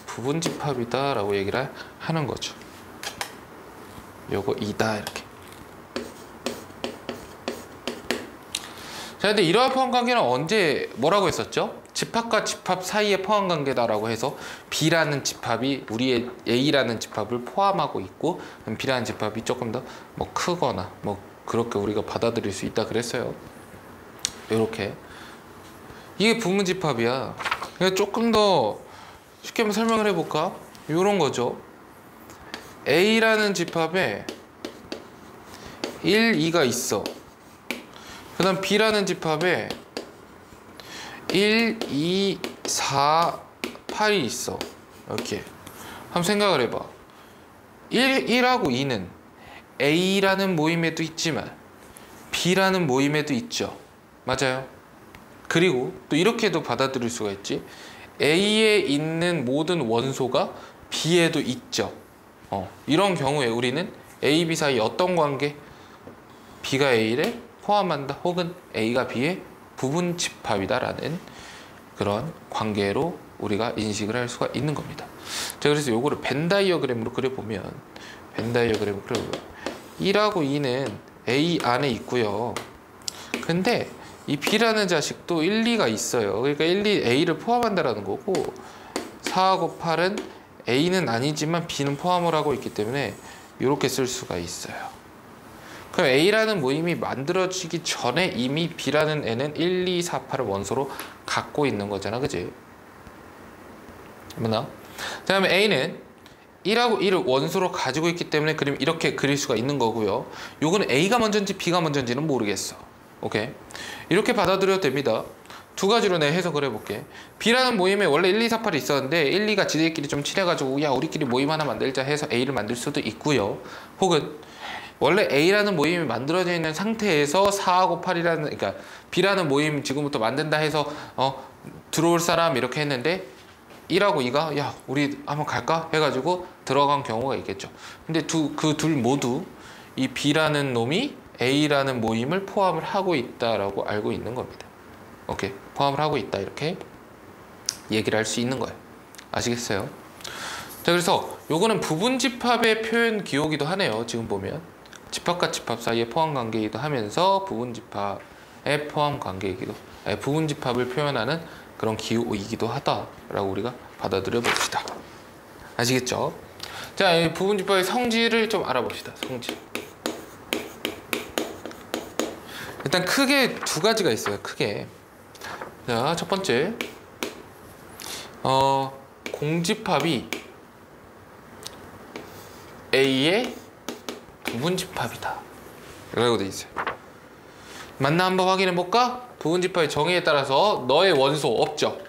부분집합이다 라고 얘기를 하는 거죠. 요거 이다 이렇게. 자, 근데 이러한 포함관계는 언제 뭐라고 했었죠? 집합과 집합 사이의 포함관계다라고 해서 B라는 집합이 우리의 A라는 집합을 포함하고 있고, B라는 집합이 조금 더 뭐 크거나 뭐 그렇게 우리가 받아들일 수 있다 그랬어요. 이렇게 이게 부분집합이야. 그러니까 조금 더 쉽게 한번 설명을 해볼까? 이런 거죠. A라는 집합에 1, 2가 있어. 그 다음 B라는 집합에 1, 2, 4, 8이 있어. 이렇게 한번 생각을 해봐. 1하고 2는 A라는 모임에도 있지만 B라는 모임에도 있죠. 맞아요. 그리고 또 이렇게도 받아들일 수가 있지. A에 있는 모든 원소가 B에도 있죠. 이런 경우에 우리는 A, B 사이 어떤 관계? B가 A를 포함한다, 혹은 A가 B의 부분 집합이다라는 그런 관계로 우리가 인식을 할 수가 있는 겁니다. 자, 그래서 요거를 벤 다이어그램으로 그려보면, 1하고 2는 A 안에 있고요. 근데 이 B라는 자식도 1, 2가 있어요. 그러니까 1, 2, A를 포함한다라는 거고, 4하고 8은 A는 아니지만 B는 포함을 하고 있기 때문에 이렇게 쓸 수가 있어요. 그럼 A라는 모임이 만들어지기 전에 이미 B라는 애는 1, 2, 4, 8을 원소로 갖고 있는 거잖아, 그지? 맞나? 그 다음에 A는 1하고 1을 원소로 가지고 있기 때문에 그럼 이렇게 그릴 수가 있는 거고요. 요거는 A가 먼저인지 B가 먼저인지는 모르겠어. 오케이? 이렇게 받아들여도 됩니다. 두 가지로 내가 해석을 해볼게. B라는 모임에 원래 1, 2, 4, 8이 있었는데 1, 2가 지들끼리 좀 친해가지고 야 우리끼리 모임 하나 만들자 해서 A를 만들 수도 있고요. 혹은 원래 A라는 모임이 만들어져 있는 상태에서 4하고 8이라는, 그러니까 B라는 모임 지금부터 만든다 해서 들어올 사람 이렇게 했는데 1하고 2가 야 우리 한번 갈까? 해가지고 들어간 경우가 있겠죠. 근데 그 둘 모두 이 B라는 놈이 A라는 모임을 포함을 하고 있다라고 알고 있는 겁니다. 오케이, 포함을 하고 있다 이렇게 얘기를 할 수 있는 거예요. 아시겠어요? 자, 그래서 요거는 부분 집합의 표현 기호기도 하네요. 지금 보면 집합과 집합 사이의 포함 관계이기도 하면서 부분 집합의 포함 관계이기도, 부분 집합을 표현하는 그런 기호이기도 하다라고 우리가 받아들여 봅시다. 아시겠죠? 자, 이 부분 집합의 성질을 좀 알아봅시다. 성질. 일단 크게 두 가지가 있어요. 크게. 자, 첫 번째, 공집합이 A의 부분 집합이다 라고 돼 있어요. 맞나 한번 확인해 볼까? 부분 집합의 정의에 따라서 너의 원소 없죠?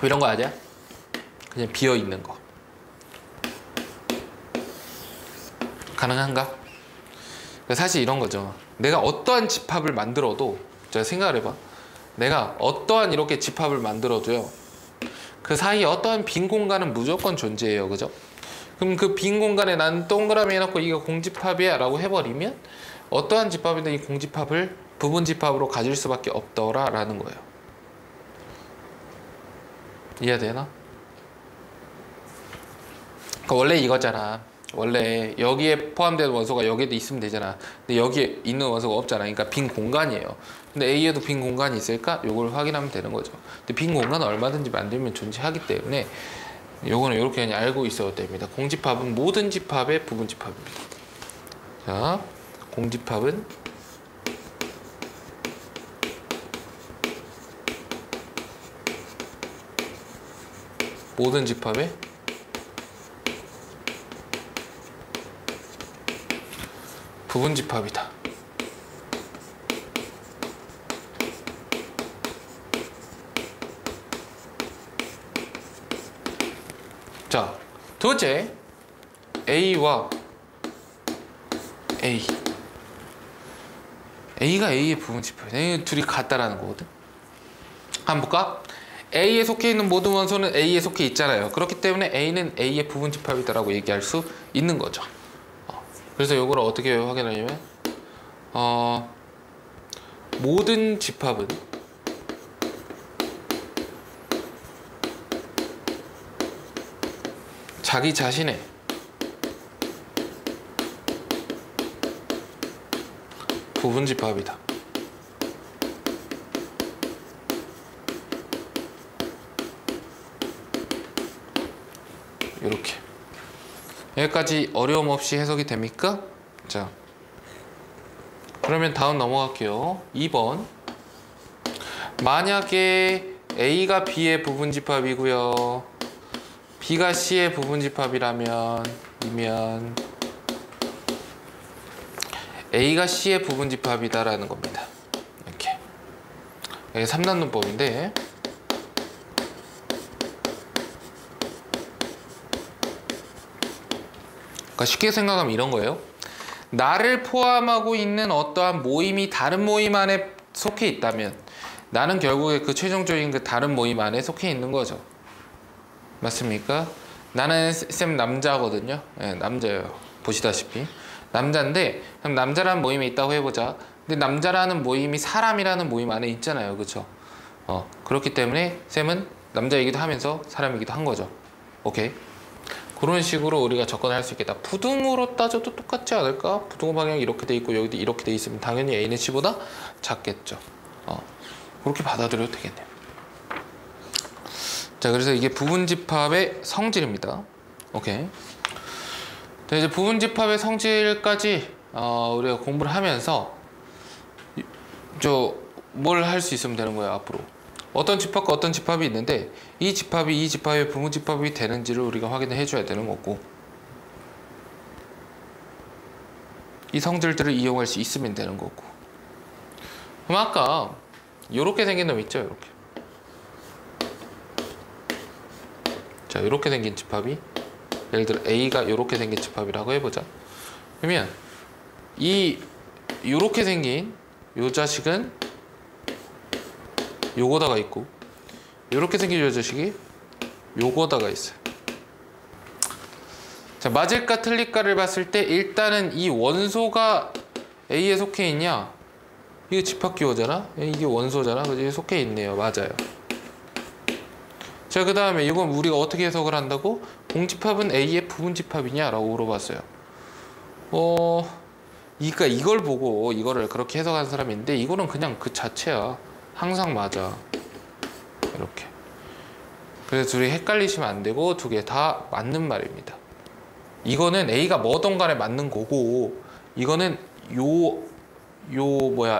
이런 거 아니야? 그냥 비어 있는 거. 가능한가? 사실 이런 거죠. 내가 어떠한 집합을 만들어도, 자, 생각을 해봐. 내가 어떠한 이렇게 집합을 만들어도요, 그 사이에 어떠한 빈 공간은 무조건 존재해요. 그죠? 그럼 그 빈 공간에 난 동그라미 해놓고 이거 공집합이야 라고 해버리면 어떠한 집합이든 이 공집합을 부분 집합으로 가질 수밖에 없더라 라는 거예요. 이해되나? 그러니까 원래 이거잖아. 원래 여기에 포함된 원소가 여기에도 있으면 되잖아. 근데 여기에 있는 원소가 없잖아. 그러니까 빈 공간이에요. 근데 A에도 빈 공간이 있을까? 요걸 확인하면 되는 거죠. 근데 빈 공간은 얼마든지 만들면 존재하기 때문에 요거는 이렇게 그냥 알고 있어도 됩니다. 공집합은 모든 집합의 부분 집합입니다. 자, 공집합은 모든 집합의 부분 집합이다. 자, 두 번째, A와 A. A가 A의 부분 집합이다. 둘이 같다라는 거거든. 한번 볼까? A에 속해 있는 모든 원소는 A에 속해 있잖아요. 그렇기 때문에 A는 A의 부분 집합이다라고 얘기할 수 있는 거죠. 그래서 이걸 어떻게 확인하냐면, 모든 집합은 자기 자신의 부분 집합이다. 이렇게. 여기까지 어려움 없이 해석이 됩니까? 자, 그러면 다음 넘어갈게요. 2번. 만약에 A가 B의 부분 집합이고요, B가 C의 부분 집합이라면, A가 C의 부분 집합이다라는 겁니다. 이렇게. 이게 3단론법인데, 그러니까 쉽게 생각하면 이런 거예요. 나를 포함하고 있는 어떠한 모임이 다른 모임 안에 속해 있다면, 나는 결국에 그 최종적인 그 다른 모임 안에 속해 있는 거죠. 맞습니까? 나는 쌤 남자거든요. 네, 남자예요. 보시다시피 남자인데, 그럼 남자라는 모임에 있다고 해보자. 근데 남자라는 모임이 사람이라는 모임 안에 있잖아요, 그렇죠? 그렇기 때문에 쌤은 남자이기도 하면서 사람이기도 한 거죠. 오케이. 그런 식으로 우리가 접근을 할 수 있겠다. 부등호로 따져도 똑같지 않을까? 부등호 방향이 이렇게 돼 있고 여기도 이렇게 돼 있으면 당연히 A는 C보다 작겠죠. 그렇게 받아들여도 되겠네요. 자, 그래서 이게 부분집합의 성질입니다. 오케이. 자, 이제 부분집합의 성질까지 우리가 공부를 하면서 뭘 할 수 있으면 되는 거예요, 앞으로. 어떤 집합과 어떤 집합이 있는데 이 집합이 이 집합의 부분집합이 되는지를 우리가 확인을 해줘야 되는 거고, 이 성질들을 이용할 수 있으면 되는 거고. 그럼 아까 요렇게 생긴 놈 있죠, 요렇게. 자, 요렇게 생긴 집합이, 예를 들어 A가 요렇게 생긴 집합이라고 해보자. 그러면 요렇게 생긴 요 자식은 요거다가 있고, 요렇게 생긴 요 자식이 요거다가 있어요. 자, 맞을까 틀릴까를 봤을 때 일단은 이 원소가 A에 속해 있냐? 이게 집합기호잖아? 이게 원소잖아? 그지? 속해 있네요. 맞아요. 자, 그 다음에 이건 우리가 어떻게 해석을 한다고? 공집합은 A의 부분집합이냐? 라고 물어봤어요. 그러니까 이걸 보고 이거를 그렇게 해석하는 사람이 있는데, 이거는 그냥 그 자체야. 항상 맞아. 이렇게. 그래서 둘이 헷갈리시면 안 되고 두 개 다 맞는 말입니다. 이거는 A가 뭐든 간에 맞는 거고, 이거는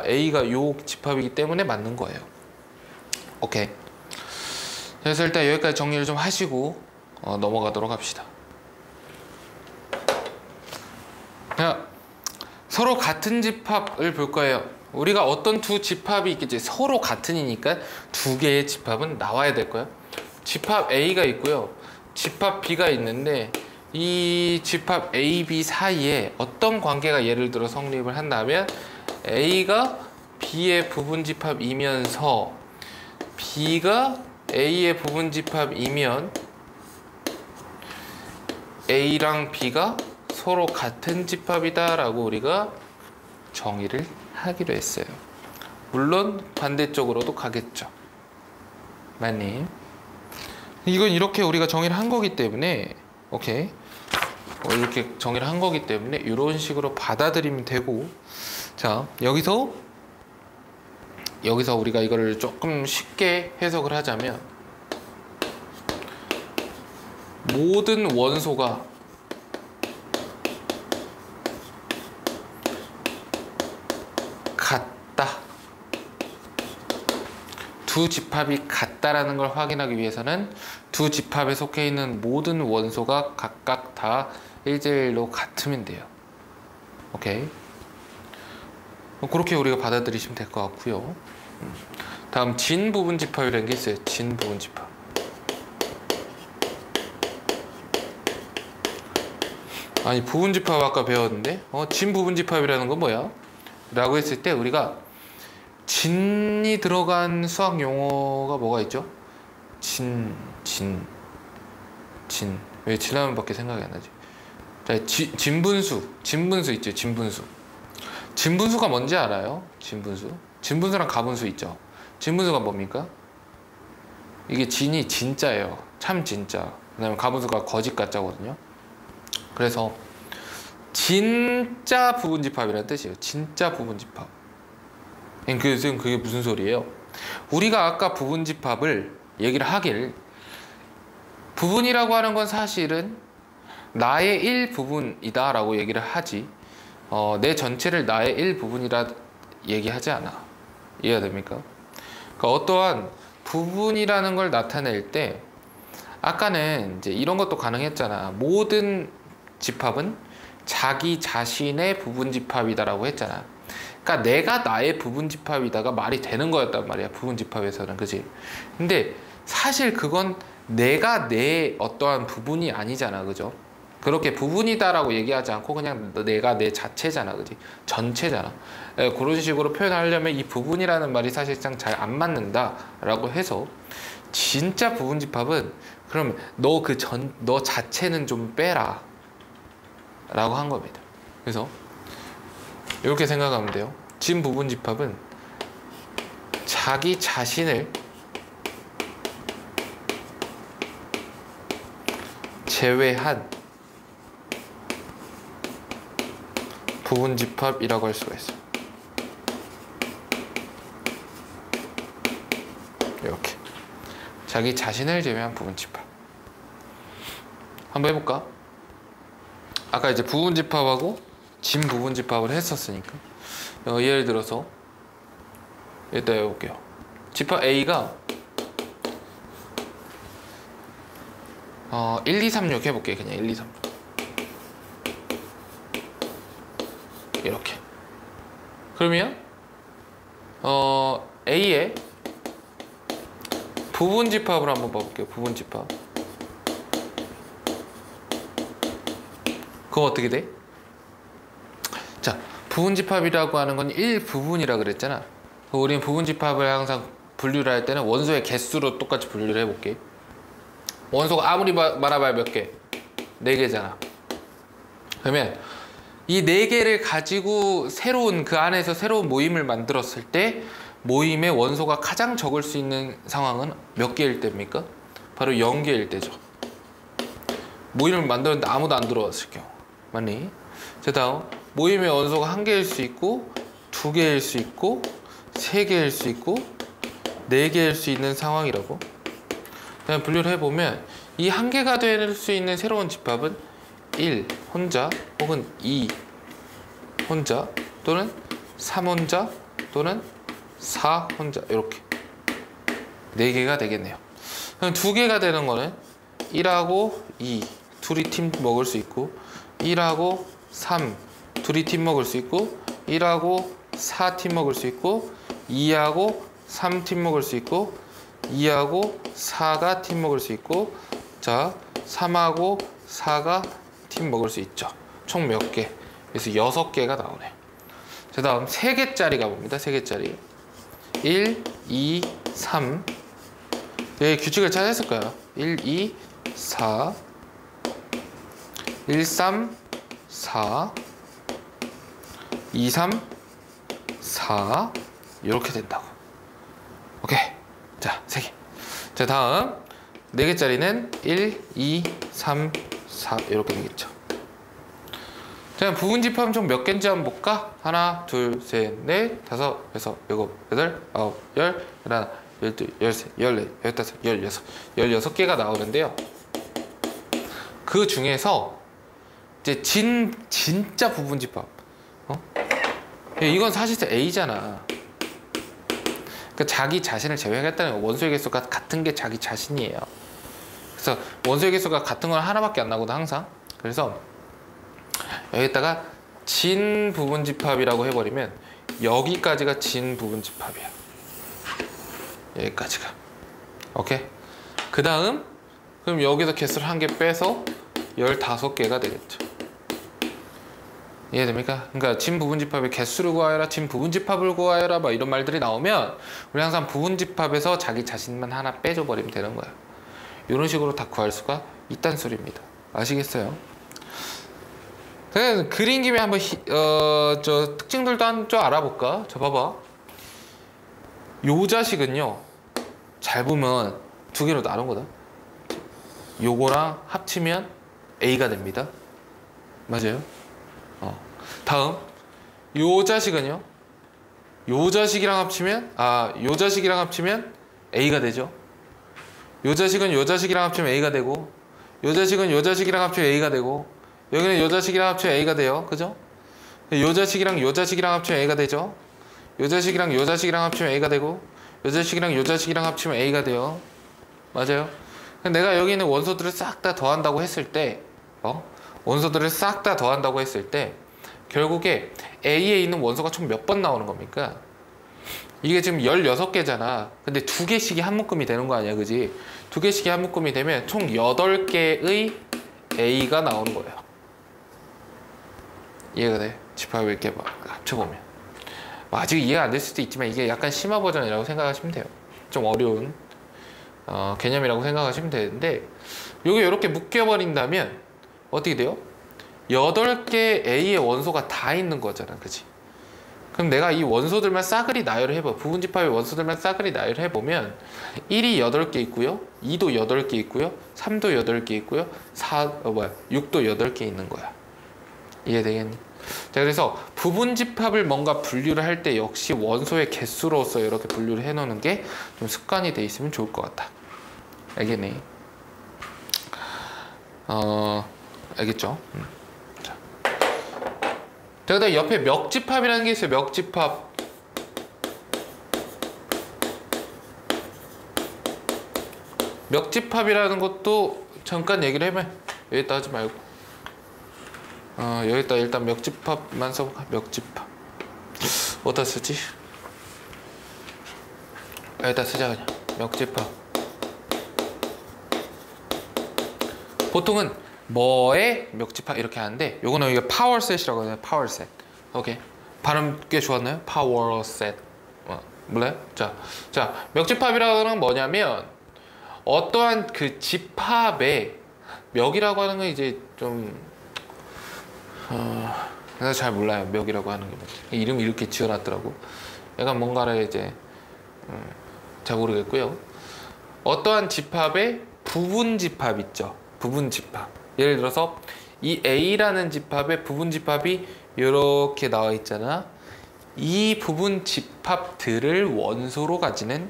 A가 요 집합이기 때문에 맞는 거예요. 오케이. 그래서 일단 여기까지 정리를 좀 하시고 넘어가도록 합시다. 자, 서로 같은 집합을 볼 거예요. 우리가 어떤 두 집합이 있겠지. 서로 같은이니까 두 개의 집합은 나와야 될 거야. 집합 A가 있고요, 집합 B가 있는데 이 집합 A, B 사이에 어떤 관계가 예를 들어 성립을 한다면, A가 B의 부분집합이면서 B가 A의 부분집합이면 A랑 B가 서로 같은 집합이다 라고 우리가 정의를 하기로 했어요. 물론 반대쪽으로도 가겠죠. 맞니? 이건 이렇게 우리가 정의를 한 거기 때문에, 오케이, 이렇게 정의를 한 거기 때문에 이런 식으로 받아들이면 되고. 자, 여기서 우리가 이거를 조금 쉽게 해석을 하자면, 모든 원소가 같다, 두 집합이 같다라는 걸 확인하기 위해서는 두 집합에 속해 있는 모든 원소가 각각 다 1대1로 같으면 돼요. 오케이. 그렇게 우리가 받아들이시면 될 것 같고요. 다음 진 부분집합이라는 게 있어요. 진 부분집합. 아니, 부분집합 아까 배웠는데 진 부분집합이라는 건 뭐야? 라고 했을 때 우리가 진이 들어간 수학 용어가 뭐가 있죠? 왜 진하면 밖에 생각이 안 나지? 자, 진분수 있죠. 진분수가 뭔지 알아요? 진분수랑 가분수 있죠. 진분수가 뭡니까? 이게 진이 진짜예요. 참 진짜. 그 다음에 가분수가 거짓 가짜거든요. 그래서 진짜 부분집합이라는 뜻이에요. 진짜 부분집합. 그게 무슨 소리예요? 우리가 아까 부분집합을 얘기를 하길, 부분이라고 하는 건 사실은 나의 일부분이다 라고 얘기를 하지, 내 전체를 나의 일부분이라 얘기하지 않아. 이해가 됩니까? 그러니까 어떠한 부분이라는 걸 나타낼 때, 아까는 이제 이런 것도 가능했잖아. 모든 집합은 자기 자신의 부분집합이다라고 했잖아. 그러니까 내가 나의 부분집합이다가 말이 되는 거였단 말이야, 부분집합에서는. 그지? 근데 사실 그건 내가 내 어떠한 부분이 아니잖아. 그죠? 그렇게 부분이다라고 얘기하지 않고 그냥 내가 내 자체잖아, 그지? 전체잖아. 그런 식으로 표현하려면 이 부분이라는 말이 사실상 잘 안 맞는다라고 해서 진짜 부분집합은 그럼 너 자체는 좀 빼라 라고 한 겁니다. 그래서 이렇게 생각하면 돼요. 진 부분집합은 자기 자신을 제외한 부분집합이라고 할 수가 있어요. 이렇게 자기 자신을 제외한 부분집합. 한번 해볼까? 아까 이제 부분집합하고 진 부분집합을 했었으니까 예를 들어서 일단 해볼게요. 집합 A가 1, 2, 3, 6 해볼게요. 그냥 1, 2, 3 이렇게. 그러면 A의 부분집합을 한번 봐볼게요. 부분집합. 그럼 어떻게 돼? 자, 부분집합이라고 하는 건 1부분이라 그랬잖아. 우리는 부분집합을 항상 분류를 할 때는 원소의 개수로 똑같이 분류를 해볼게. 원소가 아무리 많아봐야 몇 개? 4개잖아. 그러면 이 4개를 가지고 그 안에서 새로운 모임을 만들었을 때 모임의 원소가 가장 적을 수 있는 상황은 몇 개일 때입니까? 바로 0개일 때죠. 모임을 만들었는데 아무도 안 들어왔을 경우. 맞니? 자, 다음 모임의 원소가 1개일 수 있고 2개일 수 있고 3개일 수 있고 4개일 수 있는 상황이라고. 그냥 분류를 해보면 이 1개가 될 수 있는 새로운 집합은 1 혼자 혹은 2 혼자 또는 3 혼자 또는 4 혼자 이렇게 4개가 되겠네요. 그럼 2개가 되는 거는 1하고 2 둘이 팀 먹을 수 있고 1하고 3 둘이 팀 먹을 수 있고 1하고 4 팀 먹을 수 있고 2하고 3 팀 먹을 수 있고 2하고 4가 팀 먹을 수 있고 자 3하고 4가 팀 먹을 수 있죠. 총 몇 개? 그래서 6개가 나오네. 자, 다음 3개짜리 가봅니다. 3개짜리 1, 2, 3 여기 규칙을 찾았을 거야. 1, 2, 4 1, 3, 4 2, 3, 4 이렇게 된다고. 오케이. 자, 3개. 자, 다음 4개짜리는 1, 2, 3, 4 이렇게 되겠죠. 자, 부분집합은 총 몇 개인지 한번 볼까? 하나, 둘, 셋, 넷, 다섯, 여섯, 일곱, 여덟, 아홉, 열, 열하나, 열둘, 열셋, 열넷, 열다섯, 열여섯 16개가 나오는데요. 그 중에서 이제 진짜 부분집합 이건 사실상 A잖아. 그러니까 자기 자신을 제외하겠다는 거. 원소의 개수가 같은 게 자기 자신이에요. 그래서 원소의 개수가 같은 건 하나밖에 안 나거든 항상. 그래서 여기다가 진 부분집합이라고 해버리면 여기까지가 진 부분집합이야. 여기까지가. 오케이? 그 다음 그럼 여기서 개수를 1개 빼서 15개가 되겠죠. 이해됩니까? 그러니까 진 부분집합의 개수를 구하여라, 진 부분집합을 구하여라 막 이런 말들이 나오면 우리 항상 부분집합에서 자기 자신만 하나 빼줘 버리면 되는 거야. 이런 식으로 다 구할 수가 있다는 소리입니다. 아시겠어요? 그냥 그린 김에 한번 저 특징들도 좀 알아볼까? 저 봐봐. 요 자식은요 잘 보면 2개로 나눈 거다. 요거랑 합치면 A가 됩니다. 맞아요? 다음 요 자식은요 요 자식이랑 합치면 요 자식이랑 합치면 A가 되죠. 요 자식은 요 자식이랑 합치면 A가 되고 요 자식은 요 자식이랑 합치면 A가 되고 여기는 요 자식이랑 합치면 A가 돼요. 그죠? 요 자식이랑 요 자식이랑 합치면 A가 되죠. 요 자식이랑 요 자식이랑 합치면 A가 되고 요 자식이랑 요 자식이랑 합치면 A가 돼요. 맞아요? 내가 여기 있는 원소들을 싹 다 더한다고 했을 때 원소들을 싹 다 더한다고 했을 때 결국에 A에 있는 원소가 총 몇 번 나오는 겁니까? 이게 지금 16개잖아. 근데 2개씩이 한 묶음이 되는 거 아니야, 그지? 2개씩이 한 묶음이 되면 총 8개의 A가 나오는 거예요. 이해가 돼? 집합을 이렇게 막 합쳐보면. 아직 이해가 안 될 수도 있지만 이게 약간 심화 버전이라고 생각하시면 돼요. 좀 어려운 개념이라고 생각하시면 되는데, 요게 이렇게 묶여버린다면 어떻게 돼요? 8개 A의 원소가 다 있는 거잖아, 그치? 그럼 내가 이 원소들만 싸그리 나열을 해봐. 부분집합의 원소들만 싸그리 나열을 해보면 1이 8개 있고요, 2도 8개 있고요, 3도 8개 있고요, 6도 8개 있는 거야. 이해되겠니? 자, 그래서 부분집합을 뭔가 분류를 할 때 역시 원소의 개수로서 이렇게 분류를 해놓는 게 좀 습관이 돼 있으면 좋을 것 같다. 알겠니? 알겠죠? 자, 그다음 옆에 멱집합이라는 게 있어요. 멱집합. 멱집합이라는 것도 잠깐 얘기를 해봐. 여기다 하지 말고. 여기다 일단 멱집합만 써볼까? 멱집합. 어디다 쓰지? 여기다 쓰자 그냥. 멱집합. 보통은 뭐의 멱집합 이렇게 하는데, 요거는 이게 파워셋이라고 해요. 파워셋. 오케이. 발음 꽤 좋았나요? 파워셋. 몰라요? 자, 멱집합이라는 건 뭐냐면 어떠한 그 집합의 멱이라고 하는 건 이제 좀 내가 잘 몰라요. 멱이라고 하는 게 뭐지. 이름 이렇게 지어놨더라고. 약간 뭔가를 이제 잘 모르겠고요. 어떠한 집합의 부분집합 있죠. 부분집합. 예를 들어서 이 A라는 집합의 부분집합이 이렇게 나와 있잖아. 이 부분집합들을 원소로 가지는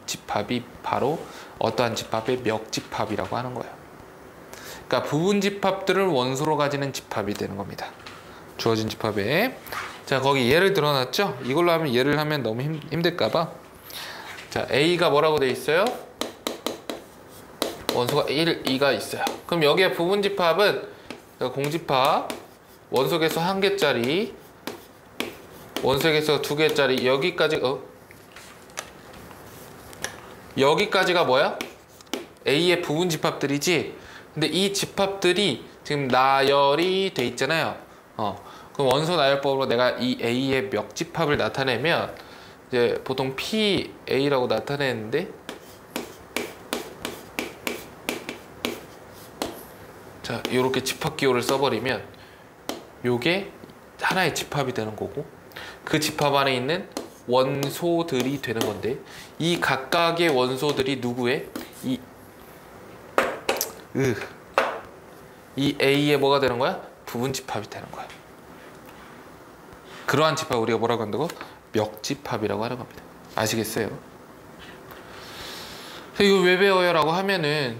집합이 바로 어떠한 집합의 멱집합이라고 하는 거예요. 그러니까 부분집합들을 원소로 가지는 집합이 되는 겁니다. 주어진 집합에. 자, 거기 예를 들어놨죠? 이걸로 하면 예를 하면 너무 힘들까봐. 자, A가 뭐라고 돼 있어요? 원소가 1, 2가 있어요. 그럼 여기에 부분집합은 공집합, 원소 개수 1개짜리, 원소 개수 2개짜리, 여기까지가 뭐야? A의 부분집합들이지. 근데 이 집합들이 지금 나열이 돼 있잖아요. 그럼 원소 나열법으로 내가 이 A의 멱집합을 나타내면 이제 보통 PA라고 나타내는데, 자, 이렇게 집합 기호를 써버리면 요게 하나의 집합이 되는 거고, 그 집합 안에 있는 원소들이 되는 건데, 이 각각의 원소들이 누구의? 이 A의 뭐가 되는 거야? 부분집합이 되는 거야. 그러한 집합 우리가 뭐라고 한다고? 멱집합이라고 하는 겁니다. 아시겠어요? 이거 왜 배워요? 라고 하면은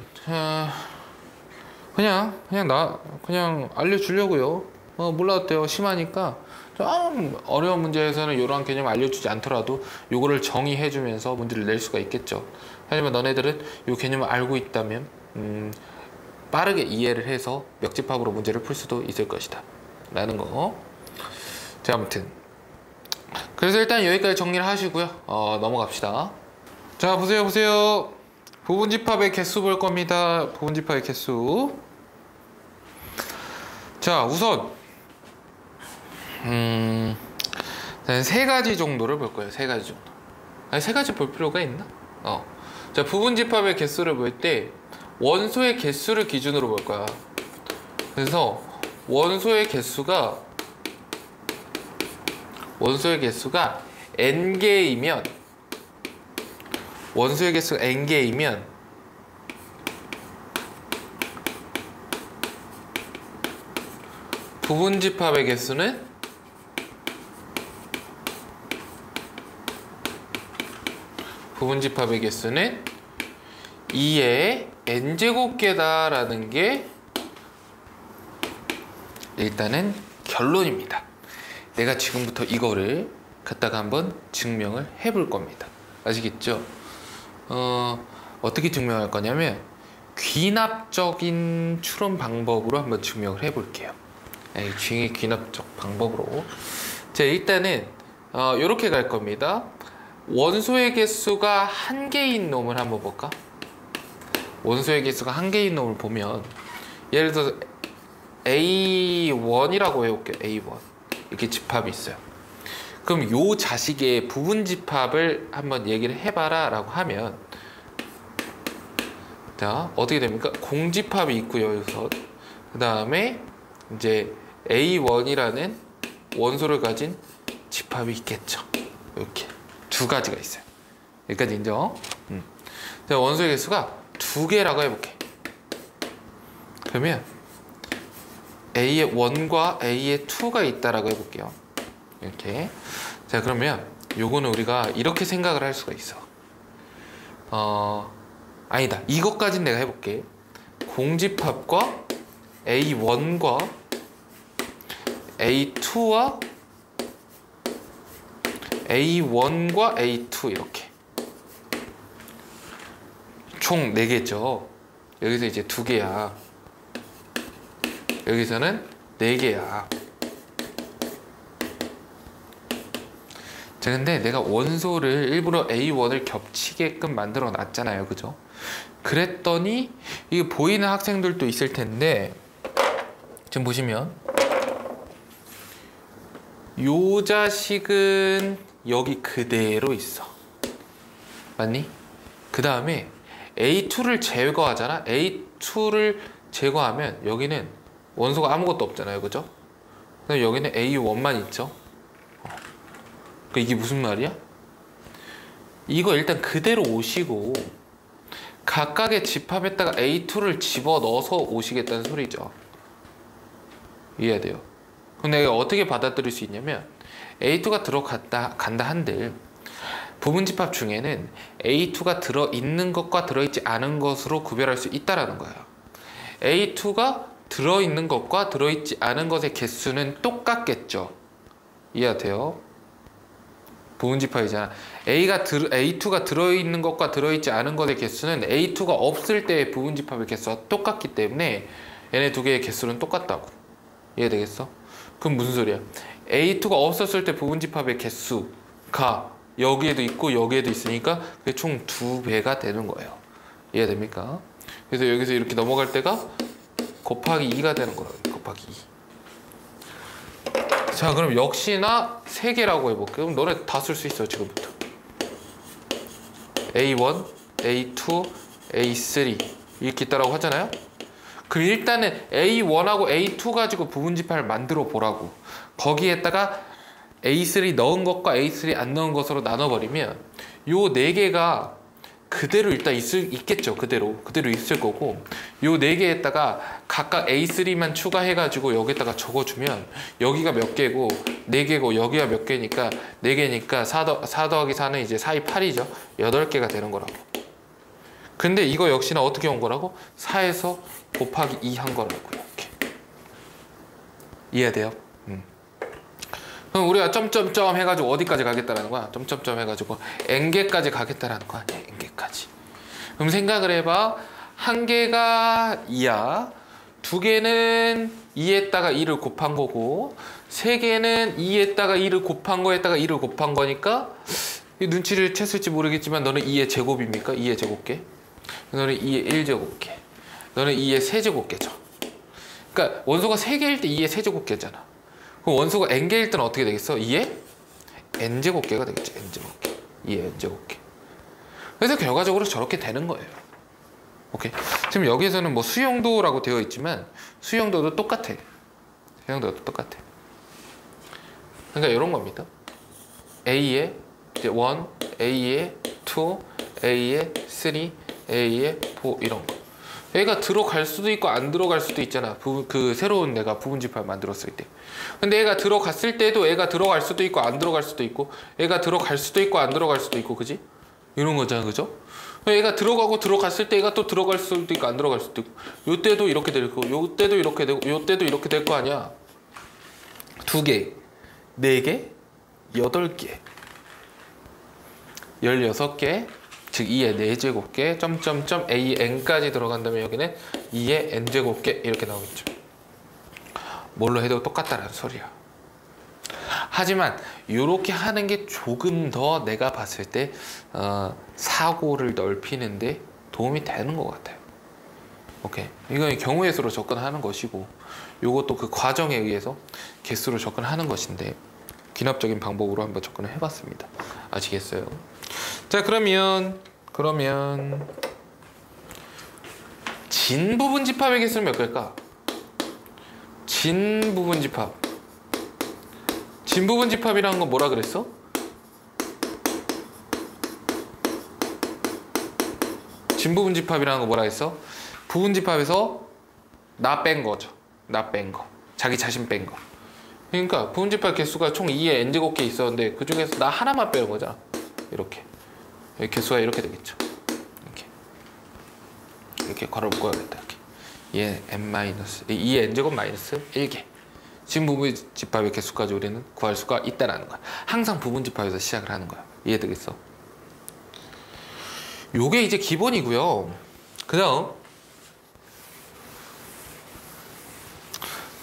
그냥 알려주려고요. 몰라도 심하니까 좀 어려운 문제에서는 이러한 개념 알려주지 않더라도 요거를 정의해주면서 문제를 낼 수가 있겠죠. 하지만 너네들은 이 개념을 알고 있다면 빠르게 이해를 해서 멱집합으로 문제를 풀 수도 있을 것이다 라는 거. 자, 아무튼 그래서 일단 여기까지 정리를 하시고요. 넘어갑시다. 자, 보세요. 부분집합의 개수 볼 겁니다. 부분집합의 개수. 자, 우선 3가지 정도를 볼 거예요. 3가지 정도. 아니, 3가지 볼 필요가 있나? 자, 부분집합의 개수를 볼 때 원소의 개수를 기준으로 볼 거야. 그래서 원소의 개수가 n개이면, 원소의 개수가 n개이면 부분집합의 개수는 부분집합의 개수는 2의 n제곱계다라는 게 일단은 결론입니다. 내가 지금부터 이거를 갖다가 한번 증명을 해볼 겁니다. 아시겠죠? 어떻게 증명할 거냐면 귀납적인 추론 방법으로 한번 증명을 해볼게요. 귀납적 방법으로. 자, 일단은 이렇게 갈 겁니다. 원소의 개수가 1개인 놈을 한번 볼까? 원소의 개수가 1개인 놈을 보면, 예를 들어서 A1이라고 해볼게요. A1 이렇게 집합이 있어요. 그럼 요 자식의 부분 집합을 한번 얘기를 해봐라 라고 하면, 자 어떻게 됩니까? 공집합이 있고요. 여기서 그 다음에 이제 A1이라는 원소를 가진 집합이 있겠죠. 이렇게 두 가지가 있어요. 여기까지 인정. 자, 원소의 개수가 두 개라고 해볼게. 그러면 A의 1과 A의 2가 있다라고 해볼게요. 이렇게. 자, 그러면 요거는 우리가 이렇게 생각을 할 수가 있어. 아니다. 이것까진 내가 해볼게. 공집합과 A1과 A2와 A1과 A2 이렇게 총 4개죠. 여기서 이제 2개야. 여기서는 4개야. 자, 근데 내가 원소를 일부러 A1을 겹치게끔 만들어 놨잖아요. 그죠? 그랬더니 이게 보이는 학생들도 있을 텐데, 지금 보시면 요 자식은 여기 그대로 있어. 맞니? 그 다음에 A2를 제거하잖아. A2를 제거하면 여기는 원소가 아무것도 없잖아요. 그죠? 그럼 여기는 A1만 있죠. 그러니까 이게 무슨 말이야? 이거 일단 그대로 오시고 각각의 집합에다가 A2를 집어넣어서 오시겠다는 소리죠. 이해해야 돼요. 그럼 내가 어떻게 받아들일 수 있냐면, A2가 들어간다 한들 부분 집합 중에는 A2가 들어있는 것과 들어있지 않은 것으로 구별할 수 있다라는 거예요. A2가 들어있는 것과 들어있지 않은 것의 개수는 똑같겠죠. 이해가 돼요? 부분 집합이잖아. A2가 들어있는 것과 들어있지 않은 것의 개수는 A2가 없을 때의 부분 집합의 개수와 똑같기 때문에 얘네 두 개의 개수는 똑같다고. 이해되겠어? 그럼 무슨 소리야? A2가 없었을 때 부분 집합의 개수가 여기에도 있고 여기에도 있으니까 그게 총 2배가 되는 거예요. 이해됩니까? 그래서 여기서 이렇게 넘어갈 때가 곱하기 2가 되는 거예요. 곱하기 2. 자, 그럼 역시나 3개라고 해볼게. 그럼 너네 다 쓸 수 있어, 지금부터. A1, A2, A3 이렇게 있다라고 하잖아요. 그럼 일단은 A1하고 A2 가지고 부분 집합을 만들어 보라고. 거기에다가 A3 넣은 것과 A3 안 넣은 것으로 나눠버리면 요 4개가 그대로 일단 있겠죠. 그대로 있을 거고, 요 4개에다가 각각 A3만 추가해가지고 여기다가 적어주면 여기가 몇 개고 4개고 여기가 몇 개니까 4개니까 4 더하기 4는 이제 4이 8이죠. 8개가 되는 거라고. 근데 이거 역시나 어떻게 온 거라고? 4에서 곱하기 2 한 거라고. 이렇게. 이해돼요? 그럼 우리가 점점점 해가지고 어디까지 가겠다라는 거야? 점점점 해가지고 n개까지 가겠다라는 거 아니야? n개까지. 그럼 생각을 해봐. 1개가 2야. 2개는 2에다가 2를 곱한 거고, 3개는 2에다가 2를 곱한 거에다가 2를 곱한 거니까 눈치를 챘을지 모르겠지만 너는 2의 제곱입니까? 2의 제곱계? 너는 2의 1제곱계. 너는 2의 세제곱계죠. 그러니까 원소가 3개일 때 2의 세제곱계잖아. 그럼 원소가 n개일 때는 어떻게 되겠어? 2의 n제곱계가 되겠지. n제곱계. 2의 n제곱계. 그래서 결과적으로 저렇게 되는 거예요. 오케이. 지금 여기에서는 뭐 수용도라고 되어 있지만 수용도도 똑같아. 수용도도 똑같아. 그러니까 이런 겁니다. A의 1, A의 2, A의 3, A의 4 이런 거. 얘가 들어갈 수도 있고 안 들어갈 수도 있잖아. 그 새로운 내가 부분 집합 만들었을 때. 근데 얘가 들어갔을 때도 얘가 들어갈 수도 있고 안 들어갈 수도 있고, 얘가 들어갈 수도 있고 안 들어갈 수도 있고, 그지? 이런 거잖아, 그죠? 얘가 들어가고 들어갔을 때 얘가 또 들어갈 수도 있고 안 들어갈 수도 있고, 요때도 이렇게 되고 요때도 이렇게 되고 요때도 이렇게 될 거 아니야. 2개, 4개, 8개, 16개, 즉 2의 4제곱계 점점점 AN까지 들어간다면 여기는 2의 N제곱계 이렇게 나오겠죠. 뭘로 해도 똑같다라는 소리야. 하지만 이렇게 하는 게 조금 더 내가 봤을 때 사고를 넓히는데 도움이 되는 것 같아요. 오케이. 이건 경우의 수로 접근하는 것이고, 요것도 그 과정에 의해서 개수로 접근하는 것인데, 귀납적인 방법으로 한번 접근을 해봤습니다. 아시겠어요? 자, 그러면 진 부분 집합의 개수는 몇 개일까? 진 부분 집합. 진 부분 집합이라는 건 뭐라 그랬어? 진 부분 집합이라는 거 뭐라 했어? 부분 집합에서 나 뺀 거죠. 나 뺀 거. 자기 자신 뺀 거. 그러니까 부분 집합 개수가 총 2에 n제곱 개 있었는데 그 중에서 나 하나만 빼는 거잖아. 이렇게. 개수가 이렇게 되겠죠. 이렇게 괄호 묶어야겠다. 이렇게. 얘 n 마이너스 2의 n제곱 마이너스 1개. 진 부분 집합의 개수까지 우리는 구할 수가 있다라는 거야. 항상 부분 집합에서 시작을 하는 거야. 이해되겠어? 요게 이제 기본이고요. 그다음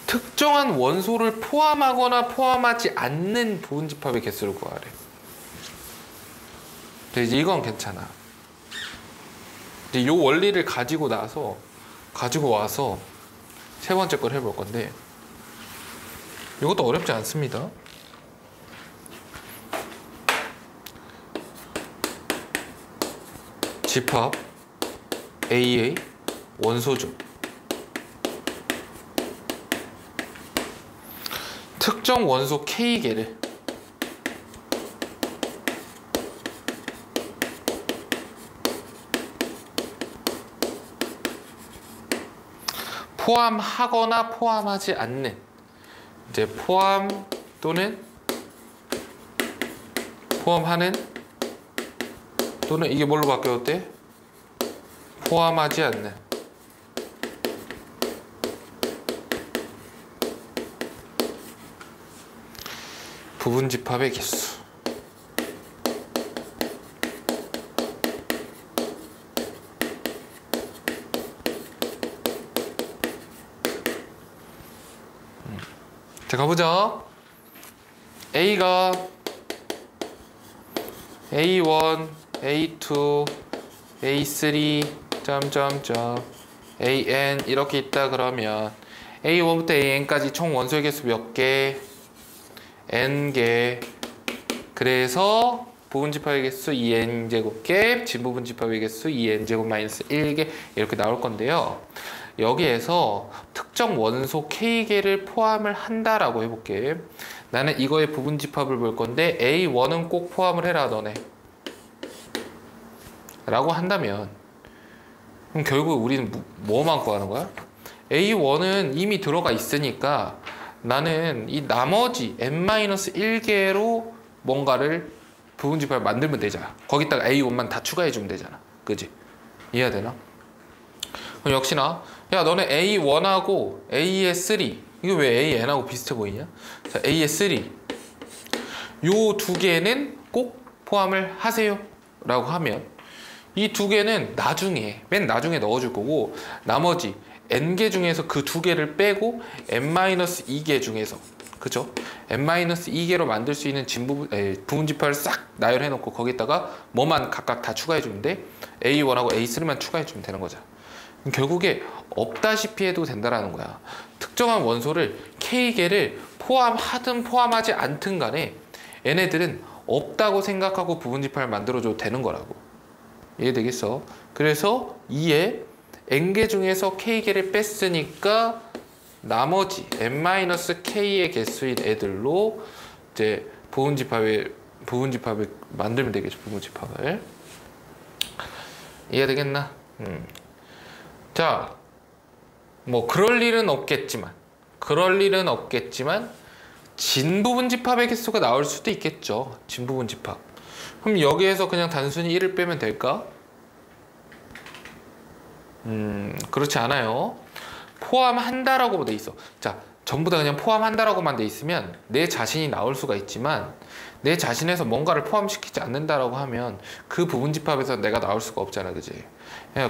특정한 원소를 포함하거나 포함하지 않는 부분 집합의 개수를 구하래. 근데 이제 이건 괜찮아. 이제 요 원리를 가지고 와서 세 번째 걸 해볼 건데, 이것도 어렵지 않습니다. 집합 A의 원소중 특정 원소 K개를 포함하거나 포함하지 않는, 이제 포함 또는 포함하는 또는 이게 뭘로 바뀌었대? 포함하지 않는 부분 집합의 개수. 자, 가보자. A가 A1, A2, A3, 점점점, AN 이렇게 있다 그러면 A1부터 AN까지 총 원소의 개수 몇 개? N개. 그래서 부분 집합의 개수 2N제곱개, 진부분 집합의 개수 2N제곱 마이너스 1개 이렇게 나올 건데요. 여기에서 특정 원소 K개를 포함을 한다라고 해볼게. 나는 이거의 부분 집합을 볼 건데 A1은 꼭 포함을 해라 너네 라고 한다면, 그럼 결국 우리는 뭐만 구하는 거야? A1은 이미 들어가 있으니까 나는 이 나머지 n-1개로 뭔가를 부분 집합을 만들면 되잖아. 거기다가 A1만 다 추가해주면 되잖아. 그지? 이해가 되나? 그럼 역시나 야 너네 A1하고 A의 3, 이거 왜 AN하고 비슷해 보이냐? 자, A의 3 요 두 개는 꼭 포함을 하세요 라고 하면 이 두 개는 나중에 맨 나중에 넣어줄 거고, 나머지 n개 중에서 그 두 개를 빼고 n-2개 중에서, 그죠? n-2개로 만들 수 있는 부분 집합을 싹 나열해 놓고 거기다가 뭐만 각각 다 추가해 주면 돼. A1하고 A3만 추가해 주면 되는 거죠. 결국에 없다시피 해도 된다라는 거야. 특정한 원소를 K개를 포함하든 포함하지 않든 간에 얘네들은 없다고 생각하고 부분 집합을 만들어줘도 되는 거라고. 이해되겠어? 그래서 2에 N개 중에서 K개를 뺐으니까 나머지 n-K의 개수인 애들로 이제 부분 집합을 만들면 되겠죠. 부분 집합을. 이해되겠나? 자, 뭐 그럴 일은 없겠지만 진부분 집합의 개수가 나올 수도 있겠죠. 진부분 집합. 그럼 여기에서 그냥 단순히 1을 빼면 될까? 그렇지 않아요. 포함한다라고 돼 있어. 자, 전부 다 그냥 포함한다라고만 돼 있으면 내 자신이 나올 수가 있지만, 내 자신에서 뭔가를 포함시키지 않는다라고 하면 그 부분 집합에서 내가 나올 수가 없잖아, 그지?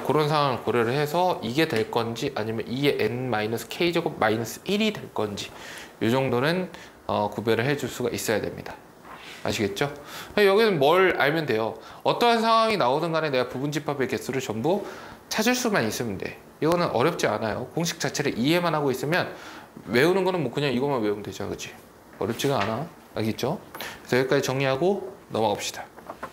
그런 상황을 고려를 해서 이게 될 건지 아니면 2의 n-k제곱 마이너스 1이 될 건지 이 정도는 구별을 해줄 수가 있어야 됩니다. 아시겠죠? 여기는 뭘 알면 돼요. 어떠한 상황이 나오든 간에 내가 부분집합의 개수를 전부 찾을 수만 있으면 돼. 이거는 어렵지 않아요. 공식 자체를 이해만 하고 있으면 외우는 거는 뭐 그냥 이것만 외우면 되죠. 그치? 어렵지가 않아. 알겠죠? 그래서 여기까지 정리하고 넘어갑시다.